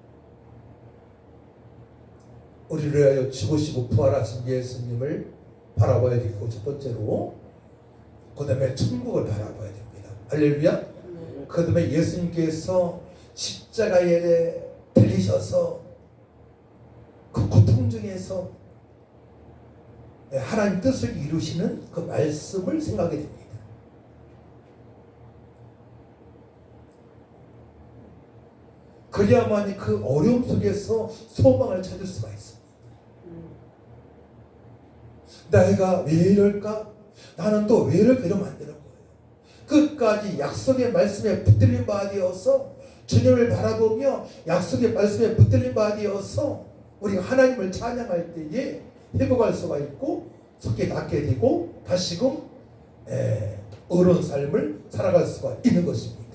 우리를 위하여 죽으시고 부활하신 예수님을 바라봐야 되고, 첫 번째로 그 다음에 천국을 바라봐야 됩니다. 할렐루야. 그 다음에 예수님께서 십자가에 달리셔서 그 고통 중에서 하나님 뜻을 이루시는 그 말씀을 생각하게 됩니다. 그래야만이 그 어려움 속에서 소망을 찾을 수가 있습니다. 내가 왜 이럴까? 나는 또 왜 이럴까? 이러면 안 되는 거예요. 끝까지 약속의 말씀에 붙들린 바 되어서 주님을 바라보며 약속의 말씀에 붙들린 바 되어서 우리가 하나님을 찬양할 때에 회복할 수가 있고 속에 낫게 되고 다시금 어려운 삶을 살아갈 수가 있는 것입니다.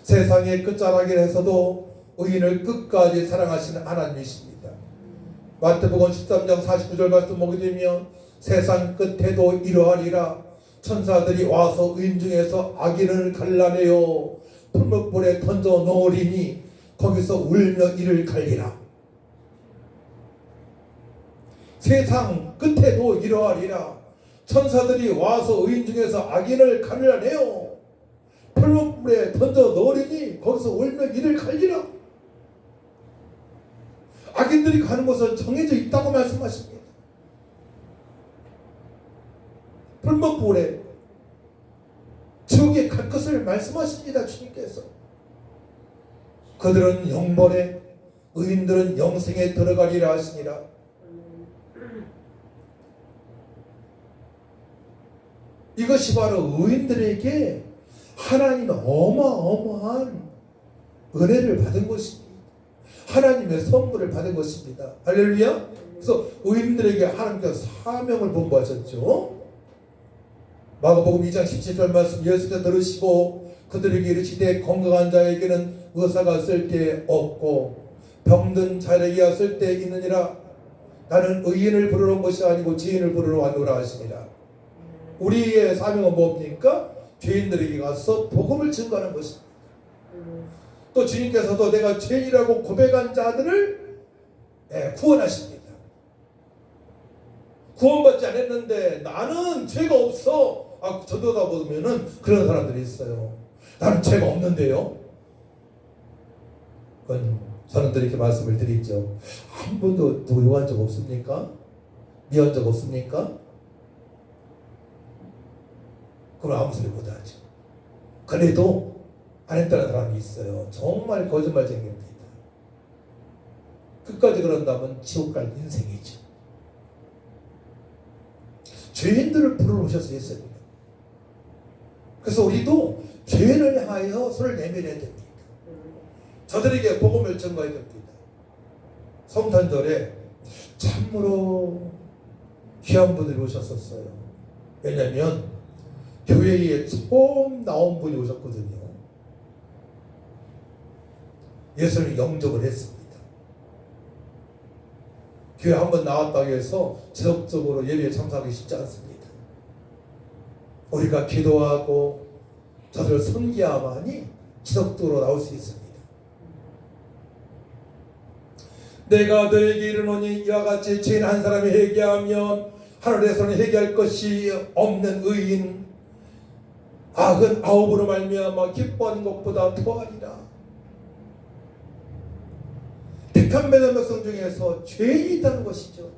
세상의 끝자락에서도 의인을 끝까지 사랑하시는 하나님이십니다. 마태복음 13장 49절 말씀 보게 되면 세상 끝에도 이러하리라. 천사들이 와서 의인 중에서 악인을 갈라내어 풀목불에 던져 놓으리니 거기서 울며 이를 갈리라. 세상 끝에도 이러하리라. 천사들이 와서 의인 중에서 악인을 갈라내어 풀목불에 던져 놓으리니 거기서 울며 이를 갈리라. 악인들이 가는 곳은 정해져 있다고 말씀하십니다. 풀목불에 지옥에 갈 것을 말씀하십니다. 주님께서. 그들은 영벌에, 의인들은 영생에 들어가리라 하시니라. 이것이 바로 의인들에게 하나님의 어마어마한 은혜를 받은 것입니다. 하나님의 선물을 받은 것입니다. 할렐루야. 그래서 의인들에게 하나님께서 사명을 분부하셨죠. 마가복음 2장 17절 말씀 예수께서 들으시고 그들에게 이르시되 건강한 자에게는 의사가 쓸데없고 병든 자에게 쓸데 있느니라. 나는 의인을 부르러 온 것이 아니고 죄인을 부르러 왔노라 하시니라. 우리의 사명은 뭡니까? 죄인들에게 가서 복음을 증거하는 것입니다. 또 주님께서도 내가 죄인이라고 고백한 자들을 구원하십니다. 구원받지 않았는데 나는 죄가 없어. 저도다 보면은 그런 사람들이 있어요. 나는 죄가 없는데요. 그건 저는 이렇게 말씀을 드리죠. 한 번도 누구 욕한 적 없습니까? 미운 적 없습니까? 그럼 아무 소리 못하죠. 그래도 안 했다는 사람이 있어요. 정말 거짓말쟁이입니다. 끝까지 그런다면 지옥 갈 인생이죠. 죄인들을 부르러 오셔서 했습니다. 그래서 우리도 죄인을 향하여 손을 내밀어야 됩니다. 저들에게 복음을 전가해야 됩니다. 성탄절에 참으로 귀한 분들이 오셨었어요. 왜냐하면 교회에 처음 나온 분이 오셨거든요. 예수를 영접을 했습니다. 교회 한번 나왔다고 해서 지속적으로 예배에 참석하기 쉽지 않습니다. 우리가 기도하고 저들을 섬겨야만이 지속적으로 나올 수 있습니다. 내가 너에게 이르노니 이와 같이 죄인 한 사람이 회개하면 하늘에서는 회개할 것이 없는 의인 악은 아홉으로 말미암아 기뻐하는 것보다 더하리라. 택한 백성 중에서 죄인이 있다는 것이죠.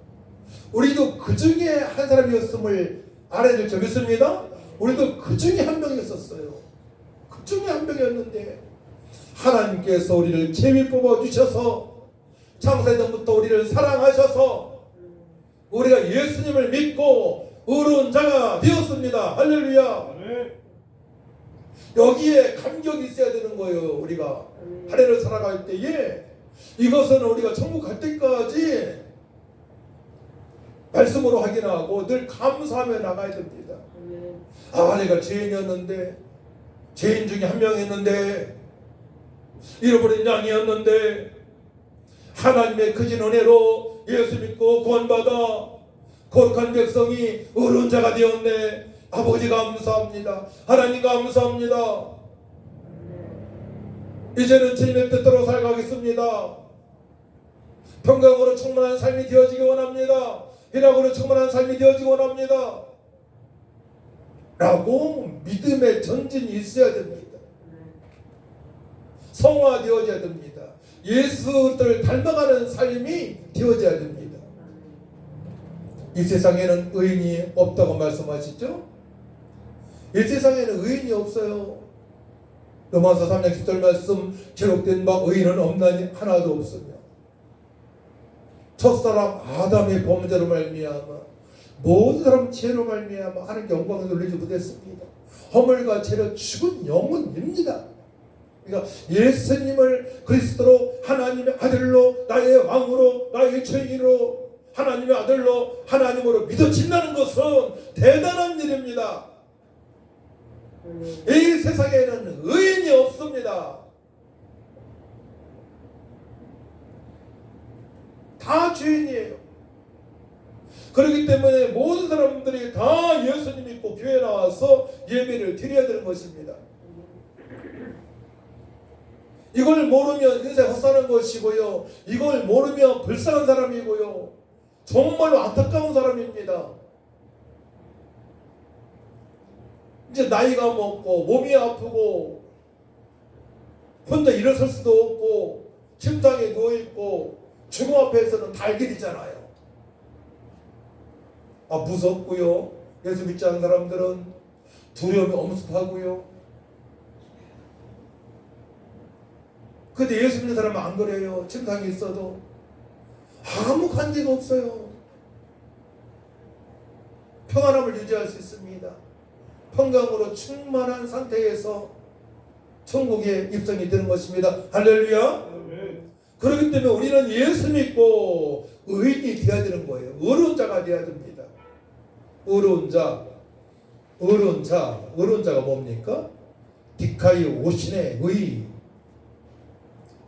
우리도 그 중에 한 사람이었음을 알아야 될 줄 믿습니다. 우리도 그 중에 한 명이었어요. 그 중에 한 명이었는데 하나님께서 우리를 제비 뽑아 주셔서 창세전부터 우리를 사랑하셔서 우리가 예수님을 믿고 의로운 자가 되었습니다. 할렐루야. 여기에 감격이 있어야 되는 거예요. 우리가 한 해를 살아갈 때에 이것은 우리가 천국 갈 때까지 말씀으로 확인하고 늘 감사하며 나가야 됩니다. 내가 죄인이었는데, 죄인 중에 한 명이었는데, 잃어버린 양이었는데 하나님의 크신 은혜로 예수 믿고 구원받아 거룩한 백성이 의로운 자가 되었네. 아버지 감사합니다. 하나님 감사합니다. 이제는 주님의 뜻대로 살아가겠습니다. 평강으로 충만한 삶이 되어지기 원합니다. 희락으로 충만한 삶이 되어지기 원합니다. 라고 믿음의 전진이 있어야 됩니다. 성화되어져야 됩니다. 예수를 닮아가는 삶이 되어져야 됩니다. 이 세상에는 의인이 없다고 말씀하시죠? 이 세상에는 의인이 없어요. 로마서 3장 10절 말씀 기록된 바 의인은 없나니 하나도 없으며 첫사람 아담의 범죄로 말미암아 모든 사람 죄로 말미암아 하나님께 영광을 돌리지 못했습니다. 허물과 죄로 죽은 영혼입니다. 그러니까 예수님을 그리스도로 하나님의 아들로 나의 왕으로 나의 죄인으로 하나님의 아들로 하나님으로 믿어진다는 것은 대단한 일입니다. 이 세상에는 의인이 없습니다. 다 죄인이에요. 그렇기 때문에 모든 사람들이 다 예수님 믿고 교회 나와서 예배를 드려야 되는 것입니다. 이걸 모르면 인생 헛사는 것이고요. 이걸 모르면 불쌍한 사람이고요. 정말로 안타까운 사람입니다. 이제 나이가 먹고 몸이 아프고 혼자 일어설 수도 없고 침상에 누워있고 죽음 앞에서는 달걀이잖아요. 무섭고요. 예수 믿지 않는 사람들은 두려움이 엄습하고요. 근데 예수 믿는 사람은 안 그래요. 침상에 있어도 아무 관계가 없어요. 평안함을 유지할 수 있습니다. 평강으로 충만한 상태에서 천국에 입성이 되는 것입니다. 할렐루야. 그렇기 때문에 우리는 예수 믿고 의인이 되어야 되는 거예요. 의로운 자가 되어야 됩니다. 의로운 자가 뭡니까? 디카이 오신의 의,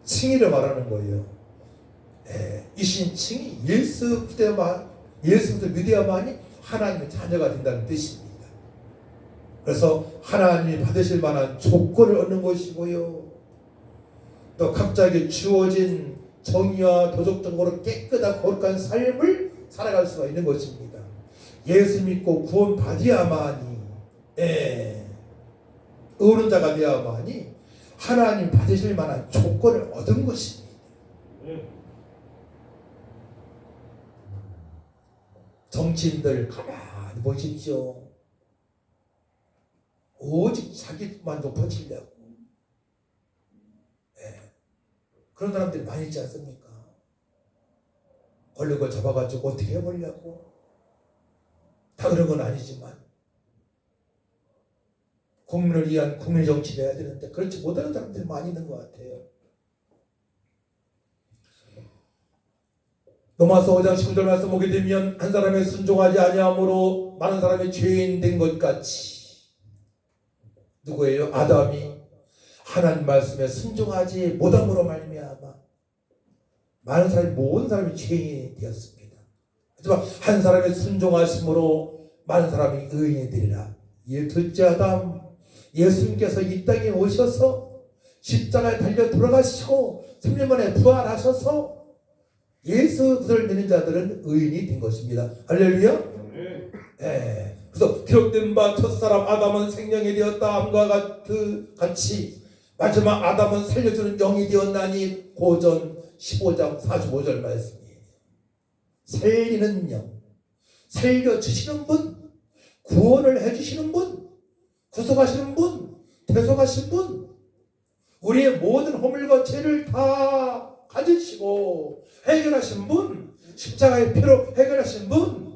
칭의를 말하는 거예요. 이신 칭의, 예수부터 믿어야만이 하나님의 자녀가 된다는 뜻입니다. 그래서 하나님이 받으실 만한 조건을 얻는 것이고요. 또 각자에게 주어진 정의와 도덕적으로 깨끗하고 거룩한 삶을 살아갈 수가 있는 것입니다. 예수 믿고 구원 받아야만이, 의로운 자가 되어야만이 하나님 받으실 만한 조건을 얻은 것입니다. 정치인들 가만히 보십시오. 오직 자기만 높아지려고. 그런 사람들이 많이 있지 않습니까? 권력을 잡아가지고 어떻게 해보려고. 다 그런 건 아니지만 국민을 위한 국민 정치를 해야 되는데 그렇지 못하는 사람들이 많이 있는 것 같아요. 로마서 5장 19절 말씀 보게 되면 한 사람의 순종하지 아니함으로 많은 사람이 죄인 된 것 같이, 누구예요? 아담이 하나님 말씀에 순종하지 못함으로 말미암아 모든 사람이 죄인이 되었습니다. 하지만 한 사람의 순종하심으로 많은 사람이 의인이 되리라. 둘째 아담, 예수님께서 이 땅에 오셔서 십자가에 달려 돌아가시고 3년 만에 부활하셔서 예수를 믿는 자들은 의인이 된 것입니다. 할렐루야. 그래서 기록된 바 첫사람 아담은 생명이 되었다 함과 같이 마지막 아담은 살려주는 영이 되었나니 고전 15장 45절 말씀이에요. 살리는 영, 살려주시는 분, 구원을 해주시는 분, 구속하시는 분, 대속하신 분, 우리의 모든 허물과 죄를 다 가지시고 해결하신 분, 십자가의 피로 해결하신 분,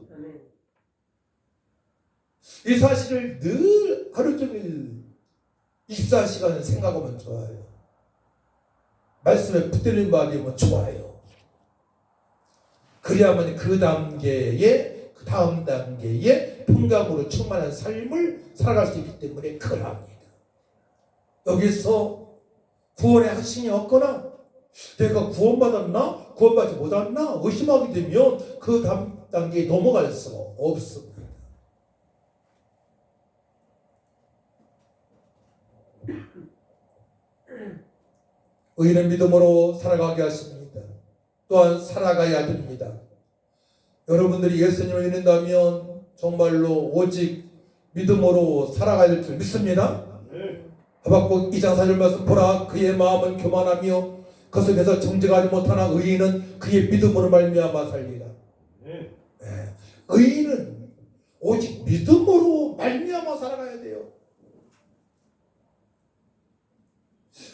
이 사실을 늘 하루 종일 24시간 생각하면 좋아요. 말씀에 붙들린 바 되면 좋아요. 그래야만 그 다음 단계에 평강으로 충만한 삶을 살아갈 수 있기 때문에 그걸 합니다. 여기서 구원의 확신이 없거나 내가 구원받았나? 구원받지 못했나? 의심하게 되면 그 다음 단계에 넘어갈 수가 없습니다. 의인은 믿음으로 살아가게 하십니다. 또한 살아가야 됩니다. 여러분들이 예수님을 믿는다면 정말로 오직 믿음으로 살아가야 될 줄 믿습니다. 하박국 2장 4절 말씀 보라 그의 마음은 교만하며 그 속에서 정직하지 못하나 의인은 그의 믿음으로 말미암아 살리라. 의인은 오직 믿음으로 말미암아 살아가야 돼요.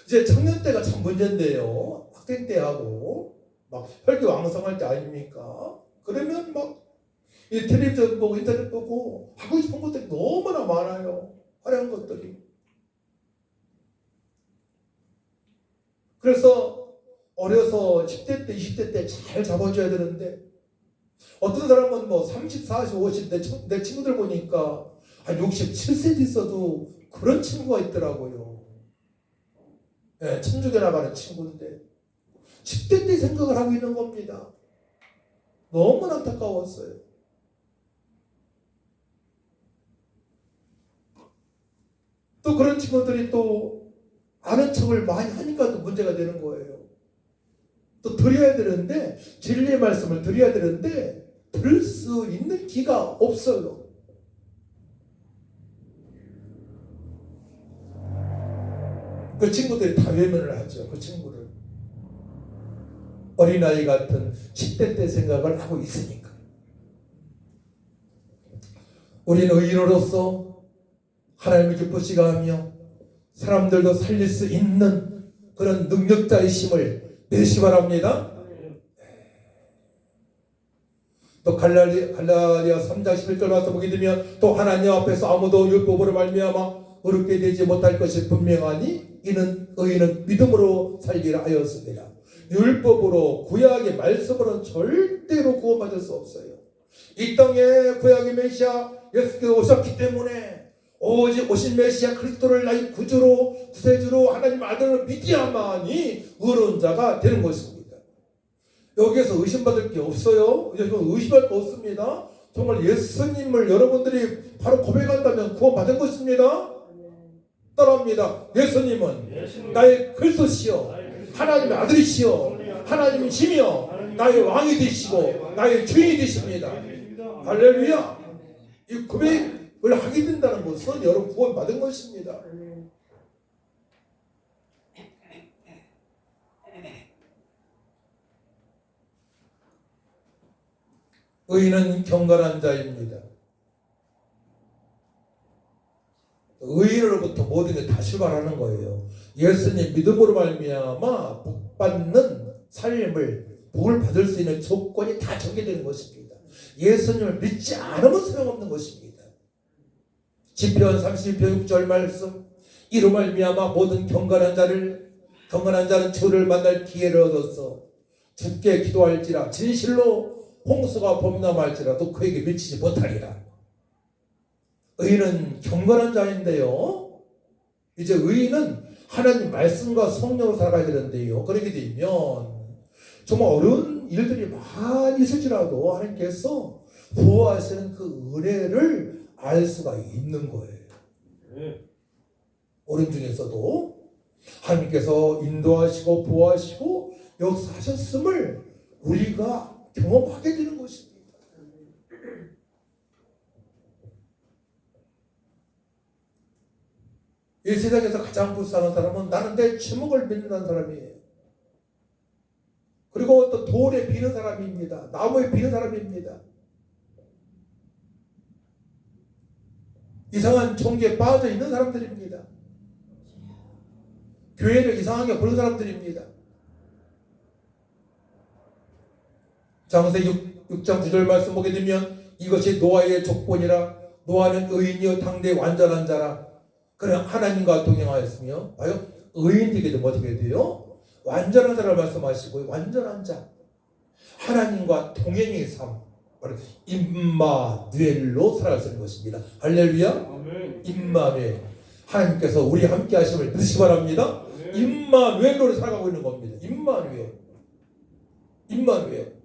이제 청년 때가 참 문제인데요. 학생 때하고 막 혈기왕성할 때 아닙니까? 그러면 막 이 텔레비전 보고 인터넷 보고 하고 싶은 것들이 너무나 많아요. 화려한 것들이. 그래서 어려서 10대 때 20대 때 잘 잡아줘야 되는데 어떤 사람은 뭐 30, 40, 50 내 친구들 보니까 한 67세 있어도 그런 친구가 있더라고요. 천주교 나가는 친구인데 10대 때 생각을 하고 있는 겁니다. 너무 안타까웠어요. 또 그런 친구들이 또 아는 척을 많이 하니까 또 문제가 되는 거예요. 또 드려야 되는데, 진리의 말씀을 드려야 되는데 들을 수 있는 기가 없어요. 그 친구들이 다 외면을 하죠. 그 친구를. 어린아이 같은 10대 때 생각을 하고 있으니까. 우리는 의인으로서 하나님을 기쁘시게 하며 사람들도 살릴 수 있는 그런 능력자이심을 믿으시기 바랍니다. 또 갈라디아 3장 11절 말씀 보게 되면 또 하나님 앞에서 아무도 율법으로 말미암아 어렵게 되지 못할 것이 분명하니 이는 의인은 믿음으로 살리라 하였습니다. 율법으로 구약의 말씀으로는 절대로 구원받을 수 없어요. 이 땅에 구약의 메시아 예수께서 오셨기 때문에 오직 오신 메시아 그리스도를 나의 구주로 구세주로 하나님 아들을 믿어야만이 의로운 자가 되는 것입니다. 여기에서 의심받을 게 없어요. 의심할 거 없습니다. 정말 예수님을 여러분들이 바로 고백한다면 구원받은 것입니다. 따라합니다. 예수님은 나의 그리스도시요 하나님의 아들이시요 하나님의 힘이요 나의 왕이 되시고 나의 주인이 되십니다. 할렐루야. 이 고백을 하게 된다는 것은 여러분 구원받은 것입니다. 의인은 경건한 자입니다. 의인으로부터 모든 게 다 출발하는 거예요. 예수님 믿음으로 말미암아 복받는 삶을 복을 받을 수 있는 조건이 다 정해되는 것입니다. 예수님을 믿지 않으면 소용없는 것입니다. 시편 32편 6절 말씀 이로 말미암아 모든 경건한 자는 주를 만날 기회를 얻어서 주께 기도할지라 진실로 홍수가 범람할지라도 그에게 미치지 못하리라. 의인은 경건한 자인데요. 이제 의인은 하나님 말씀과 성령으로 살아가야 되는데요. 그렇게 되면 정말 어려운 일들이 많이 있을지라도 하나님께서 보호하시는 그 은혜를 알 수가 있는 거예요. 어려움 중에서도 하나님께서 인도하시고 보호하시고 역사하셨음을 우리가 경험하게 되는 것입니다. 이 세상에서 가장 불쌍한 사람은 나는 내 주먹을 믿는다는 사람이에요. 그리고 또 돌에 비는 사람입니다. 나무에 비는 사람입니다. 이상한 종교에 빠져 있는 사람들입니다. 교회를 이상하게 보는 사람들입니다. 장세 6장 9절 말씀 보게 되면 이것이 노아의 족본이라 노아는 의인이요 당대 완전한 자라. 그래 하나님과 동행하였으며 과연 의인되게 되면 어떻게 돼요? 완전한 자를 말씀하시고 완전한 자 하나님과 동행의 삶 바로 임마누엘로 살아갈 수 있는 것입니다. 할렐루야. 임마누엘 하나님께서 우리 함께 하심을 믿으시기 바랍니다. 임마누엘로 살아가고 있는 겁니다. 임마누엘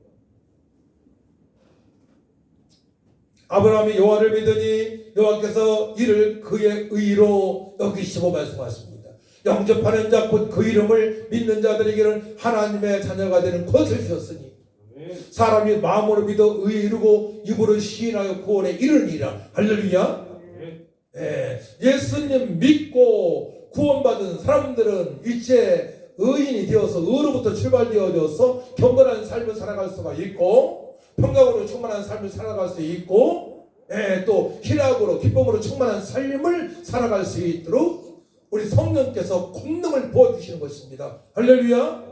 아브라함이 여호와를 믿으니 여호와께서 이를 그의 의로 여기시고 말씀하십니다. 영접하는 자 곧 그 이름을 믿는 자들에게는 하나님의 자녀가 되는 것을 주셨으니 사람이 마음으로 믿어 의에 이르고 입으로 시인하여 구원에 이르니라. 할렐루야. 예수님 믿고 구원받은 사람들은 이제 의인이 되어서 의로부터 출발되어져서 경건한 삶을 살아갈 수가 있고 평강으로 충만한 삶을 살아갈 수 있고 또 희락으로 기쁨으로 충만한 삶을 살아갈 수 있도록 우리 성령께서 권능을 부어주시는 것입니다. 할렐루야.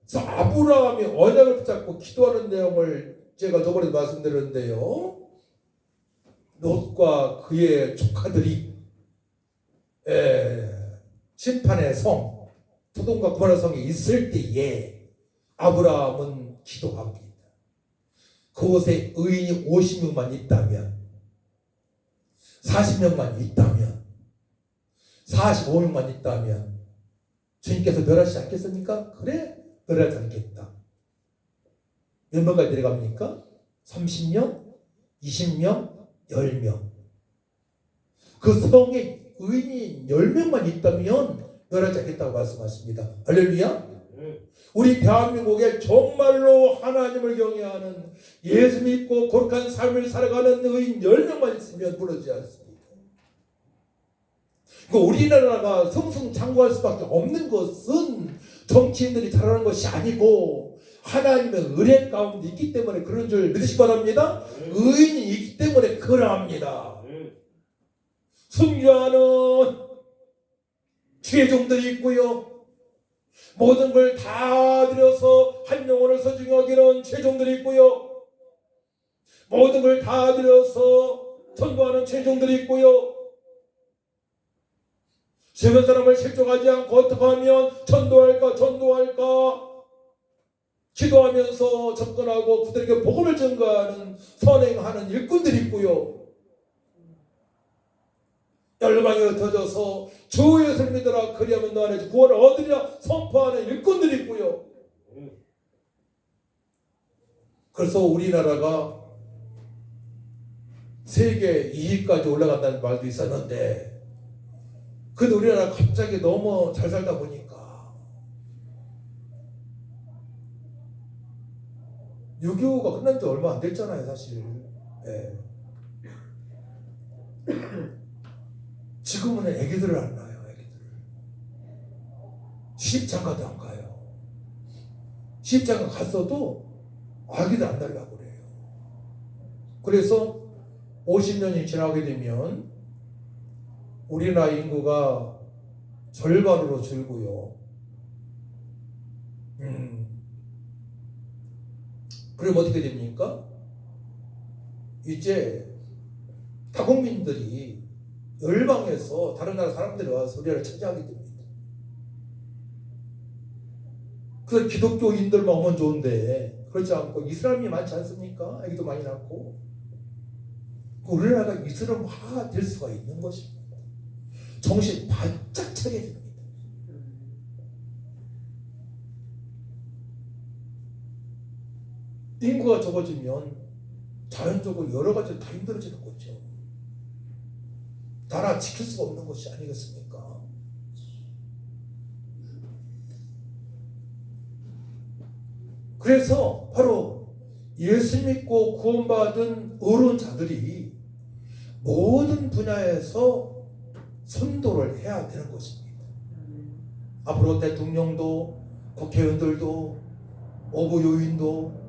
그래서 아브라함이 언약을 붙잡고 기도하는 내용을 제가 저번에 말씀드렸는데요. 롯과 그의 조카들이 심판의 성 소돔과 고모라 성에 있을 때에 아브라함은 기도합니다. 그곳에 의인이 50명만 있다면 40명만 있다면 45명만 있다면 주님께서 멸하시지 않겠습니까? 그래 멸하지 않겠다. 몇 명까지 내려갑니까? 30명, 20명, 10명. 그 성에 의인이 10명만 있다면 멸하지 않겠다고 말씀하십니다. 할렐루야. 우리 대한민국에 정말로 하나님을 경외하는 예수 믿고 거룩한 삶을 살아가는 의인 10명만 있으면 무너지지 않습니다. 우리나라가 승승장구할 수밖에 없는 것은 정치인들이 잘하는 것이 아니고 하나님의 은혜 가운데 있기 때문에 그런 줄 믿으시기 바랍니다. 의인이 있기 때문에 그러합니다. 순교하는 주의 종들이 있고요. 모든 걸 다 들여서 한 영혼을 소중히 여기는 주의 종들이 있고요. 모든 걸 다 들여서 전도하는 주의 종들이 있고요. 주변 사람을 실족하지 않고 어떻게 하면 전도할까 기도하면서 접근하고 그들에게 복음을 전가하는 선행하는 일꾼들이 있고요. 열방에 흩어져서 주 예수를 믿으라 그리하면 너 안에 구원을 얻으리라 선포하는 일꾼들이 있고요. 그래서 우리나라가 세계 2위까지 올라간다는 말도 있었는데 근데 우리나라 갑자기 너무 잘 살다 보니까 6.25가 끝난 지 얼마 안 됐잖아요 사실. 네. 지금은 애기들을 안 낳아요. 애기들을 시집장가도 안 가요. 시집장가 갔어도 아기들 안 달라고 그래요. 그래서 50년이 지나게 되면 우리나라 인구가 절반으로 줄고요. 그럼 어떻게 됩니까? 이제 다국민들이 열방에서 다른 나라 사람들이 와서 우리나라를 차지하게 됩니다. 그래서 기독교인들만 오면 좋은데 그렇지 않고 이슬람이 많지 않습니까? 애기도 많이 낳고 우리나라가 이슬람화 될 수가 있는 것입니다. 정신 바짝 차게 됩니다. 인구가 적어지면 자연적으로 여러 가지 다 힘들어지는 거죠. 나라 지킬 수가 없는 것이 아니겠습니까? 그래서 바로 예수 믿고 구원받은 의로운 자들이 모든 분야에서 선도를 해야 되는 것입니다. 앞으로 대통령도 국회의원들도 어부요인도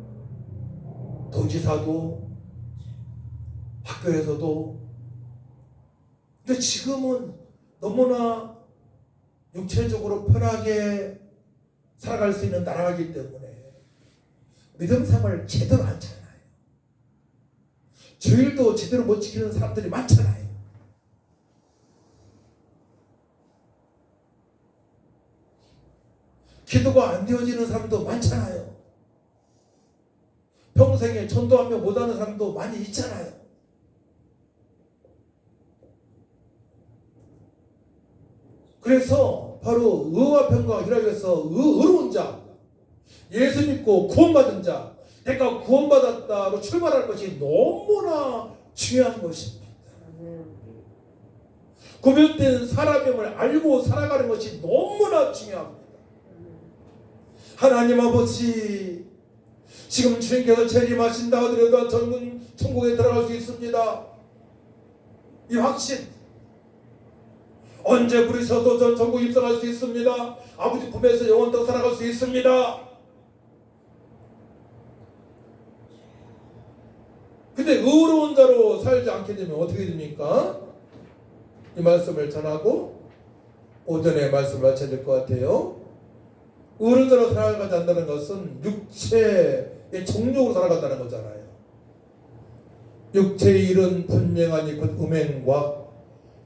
도지사도 학교에서도 근데 지금은 너무나 육체적으로 편하게 살아갈 수 있는 나라이기 때문에 믿음 생활을 제대로 안 하잖아요. 주일도 제대로 못 지키는 사람들이 많잖아요. 기도가 안 되어지는 사람도 많잖아요. 평생에 전도하며 못하는 사람도 많이 있잖아요. 그래서 바로 의와 평강을 이루기 위해서 의로운 자, 예수 믿고 구원받은 자, 내가 구원받았다로 출발할 것이 너무나 중요한 것입니다. 구별된 사람임을 알고 살아가는 것이 너무나 중요합니다. 하나님 아버지, 지금 주님께서 재림하신다 하더라도 저는 천국에 들어갈 수 있습니다. 이 확신, 언제 부르셔도 전 천국 입성할 수 있습니다. 아버지 품에서 영원토록 살아갈 수 있습니다. 근데 의로운 자로 살지 않게 되면 어떻게 됩니까? 이 말씀을 전하고 오전에 말씀을 마쳐야 될 것 같아요. 의로운 자로 살아가지 않는다는 것은 육체의 정욕으로 살아간다는 거잖아요. 육체의 일은 분명하니 곧 음행과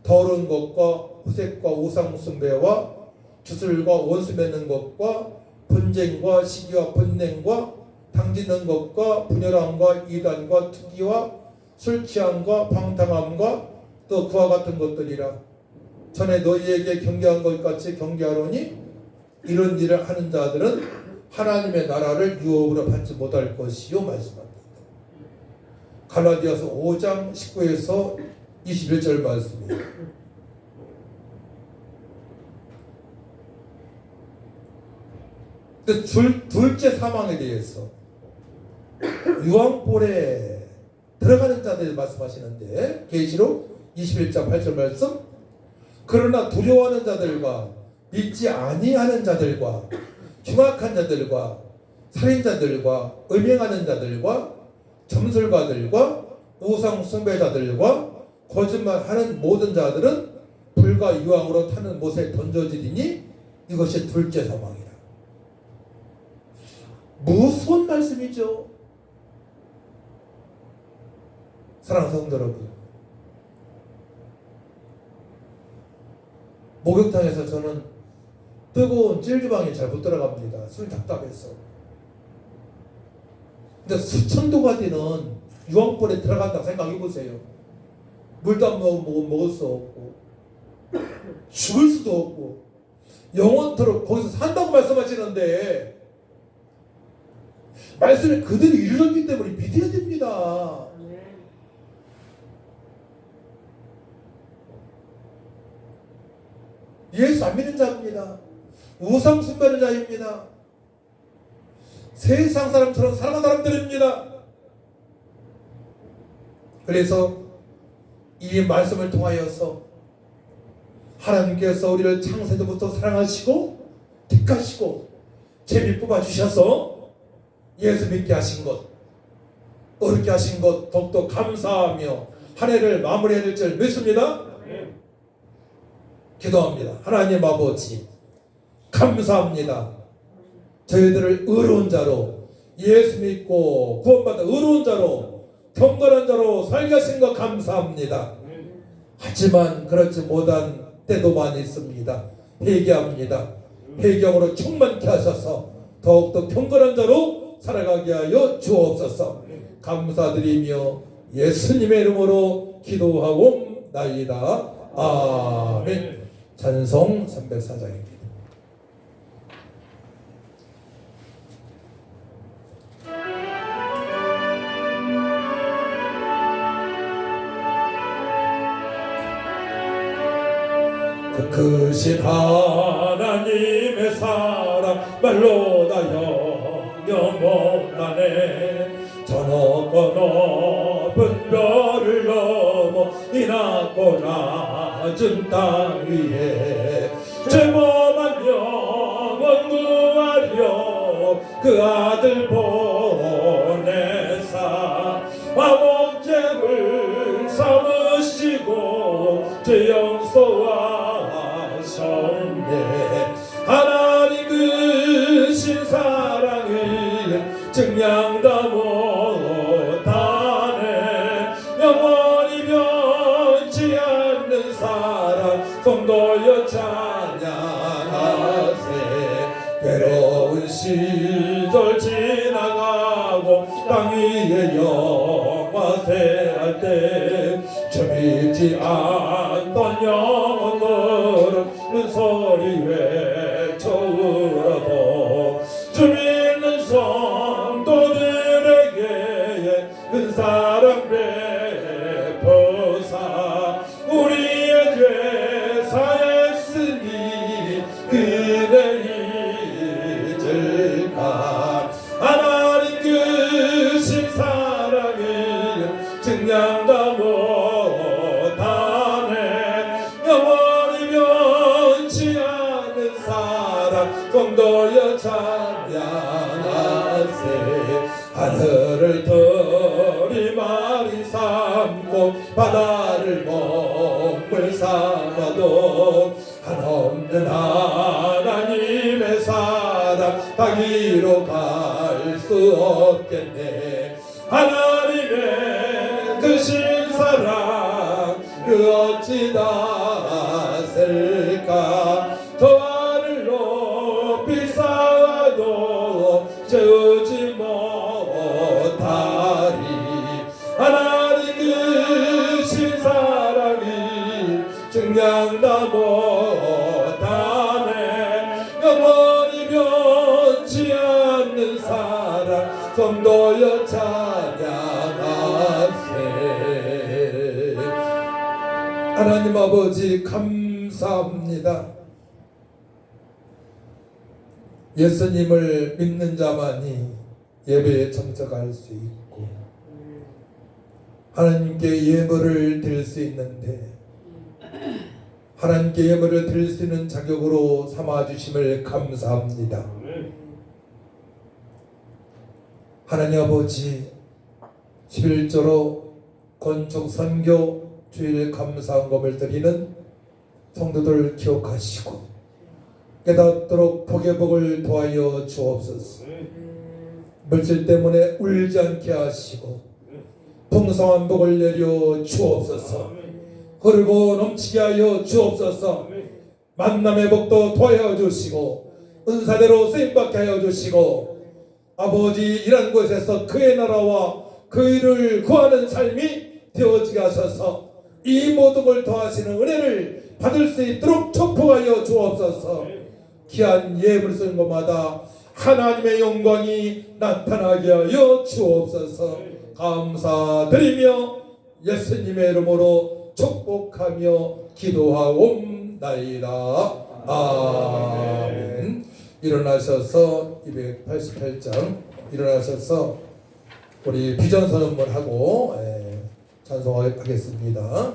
더러운 것과 후색과 우상숭배와 주술과 원수 맺는 것과 분쟁과 시기와 분냉과 당짓는 것과 분열함과 이단과 투기와 술취함과 방탕함과 또 그와 같은 것들이라. 전에 너희에게 경계한 것 같이 경계하노니 이런 일을 하는 자들은 하나님의 나라를 유업으로 받지 못할 것이요 말씀합니다. 갈라디아서 5장 19에서 21절 말씀입니다. 둘째 사망에 대해서 유황불에 들어가는 자들 말씀하시는데 계시록 21장 8절 말씀 그러나 두려워하는 자들과 믿지 아니하는 자들과 흉악한 자들과 살인자들과 음행하는 자들과 점술가들과 우상 숭배자들과 거짓말하는 모든 자들은 불과 유황으로 타는 못에 던져지리니 이것이 둘째 사망이라. 무서운 말씀이죠. 사랑하는 성도 여러분, 목욕탕에서 저는 뜨거운 찔주방에 잘 못 들어갑니다. 숨이 답답해서. 근데 수천 도가 되는 유황불에 들어간다고 생각해 보세요. 물도 안 먹을 수 없고 죽을 수도 없고 영원토록 거기서 산다고 말씀하시는데 말씀을 그대로 이루었기 때문에 믿어야 됩니다. 예수 안 믿는 자입니다. 우상 숭배하는 자입니다. 세상 사람처럼 살아가는 사람들입니다. 그래서 이 말씀을 통하여서 하나님께서 우리를 창세전부터 사랑하시고 택하시고 재미 뽑아주셔서 예수 믿게 하신 것, 어렵게 하신 것 더욱더 감사하며 한 해를 마무리해야 될 줄 믿습니다. 기도합니다. 하나님 아버지 감사합니다. 저희들을 의로운 자로 예수 믿고 구원받아 의로운 자로 경건한 자로 살게 하신 것 감사합니다. 하지만 그렇지 못한 때도 많이 있습니다. 회개합니다. 회개함으로 충만케 하셔서 더욱더 경건한 자로 살아가게 하여 주옵소서. 감사드리며 예수님의 이름으로 기도하고 나이다. 아멘. 찬송 304장입니다. 크신 하나님의 사랑 말로 다 영영 못하네. 저 높고 높은 별을 넘어 이 낮고 낮은 땅 위에 죄범한 영혼 구하려 그 아들 보내사 마목죄를 삼으시고 죄 용서하셨네. 하나님 크신 사랑을 증량다 못하네. 영원히 변치 않는 사랑 성도여 찬양하세. 괴로운 시절 지나가고 땅 위에 영화세할 때 저 믿지 않던 영혼들은 소리 외쳐 울어도 주 믿는 성도들에게 큰 사랑 베푸사 우리의 죄 사했으니 그대 잊을까. 하나님 크신 사랑을 증량다 못하네. 영원히 변치 않는 사랑 성도여 찬양하세. 하늘을 들이마리 삼고 바다를 먹물 삼아도 한없는 하나님의 사랑 가기로 갈 수 없겠네. 하나님의 크신 사랑 그 어찌 다셀까. 저 하늘 높이 쌓아도 채우지 못하리. 하나님 크신 사랑이 증량다 못하네. 영원히 변치 않는 사랑 성도여 찬양하세. 하나님 아버지 감사합니다. 예수님을 믿는 자만이 예배에 참석할 수 있고 하나님께 예물을 드릴 수 있는데 하나님께 예물을 드릴 수 있는 자격으로 삼아주심을 감사합니다. 하나님 아버지 11조로 건축 선교 주일 감사헌금을 드리는 성도들 기억하시고 깨닫도록 복의 복을 더하여 주옵소서. 물질 때문에 울지 않게 하시고 풍성한 복을 내려 주옵소서. 흐르고 넘치게 하여 주옵소서. 만남의 복도 더하여 주시고 은사대로 쓰임받게 하여 주시고 아버지 이런 곳에서 그의 나라와 그 일을 구하는 삶이 되어지게 하셔서 이 모든 걸 더하시는 은혜를 받을 수 있도록 축복하여 주옵소서. 귀한 예물 쓰는 곳마다 하나님의 영광이 나타나게 하여 주옵소서. 감사드리며 예수님의 이름으로 축복하며 기도하옵나이다. 아멘. 일어나셔서 288장 일어나셔서 우리 비전 선언문 하고 찬송하겠습니다.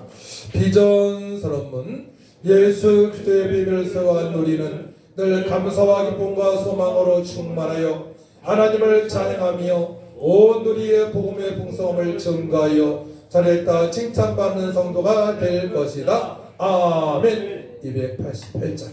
비전 선언문. 예수 그리스도의 비밀을 세워한 우리는 늘 감사와 기쁨과 소망으로 충만하여 하나님을 찬양하며 온 우리의 복음의 풍성함을 증거하여 잘했다 칭찬받는 성도가 될 것이다. 아멘. 288장.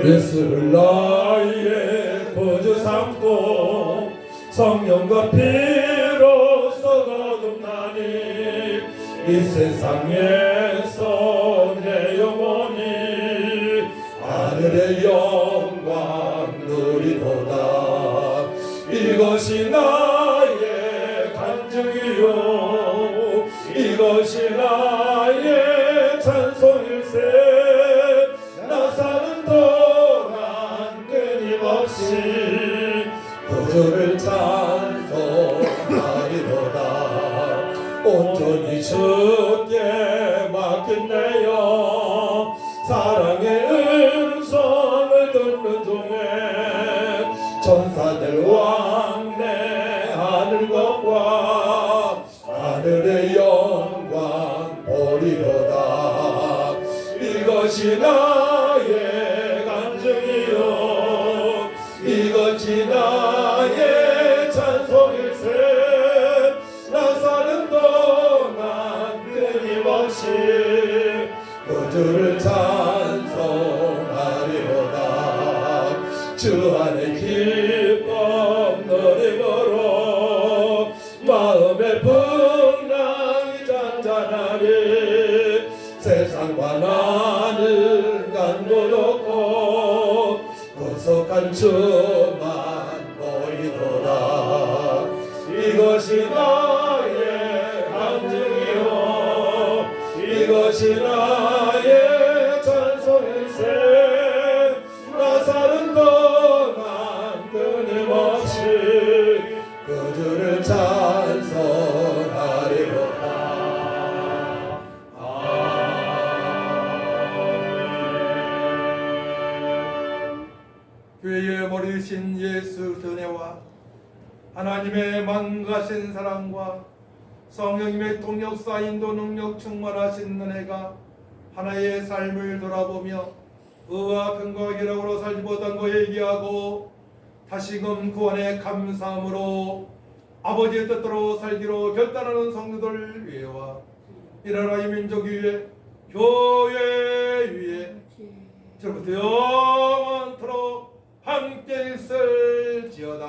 예수를 나의 구주 삼고 성령과 피로써 거듭나니 이 세상에서 내 영혼이 하늘의 영광 누리도다. 이것이 나의 간증이요 이것이 나의 찬송일세. 나 사는 동안 끊임없이 구주를 찬송하리로다. 온전히 주께 맡긴내요. 사랑의 음성을 듣는 중에 천사들 왕래하는 것과 하늘의 영광 보리로다. 이것이 나의 간증이요 이것이 나의 찬송일세. 나 사는 동안 끊임없이 구주를 찬송하리로다. 주 안에 기쁨 누림으로 마음의 풍랑이 잔잔하리. 세상과 나는 간도 높고 구속한 주만 보이노라. 이것이 나의 간증이요 이것이 나의 찬송일세. 나 사는 동안 끊임없이 구주를 찬송하리로다. 교회의 머리신 예수 은혜와 하나님의 만가신 사랑과 성령님의 통역사 인도 능력 충만하신 은혜가 하나의 삶을 돌아보며 의와 평과 기락으로 살지 못한 거 얘기하고 다시금 구원의 감사함으로 아버지의 뜻대로 살기로 결단하는 성도들 위해와 이 나라의 민족 위에 교회 위에 저부터 영원토록 함께 있을지어다.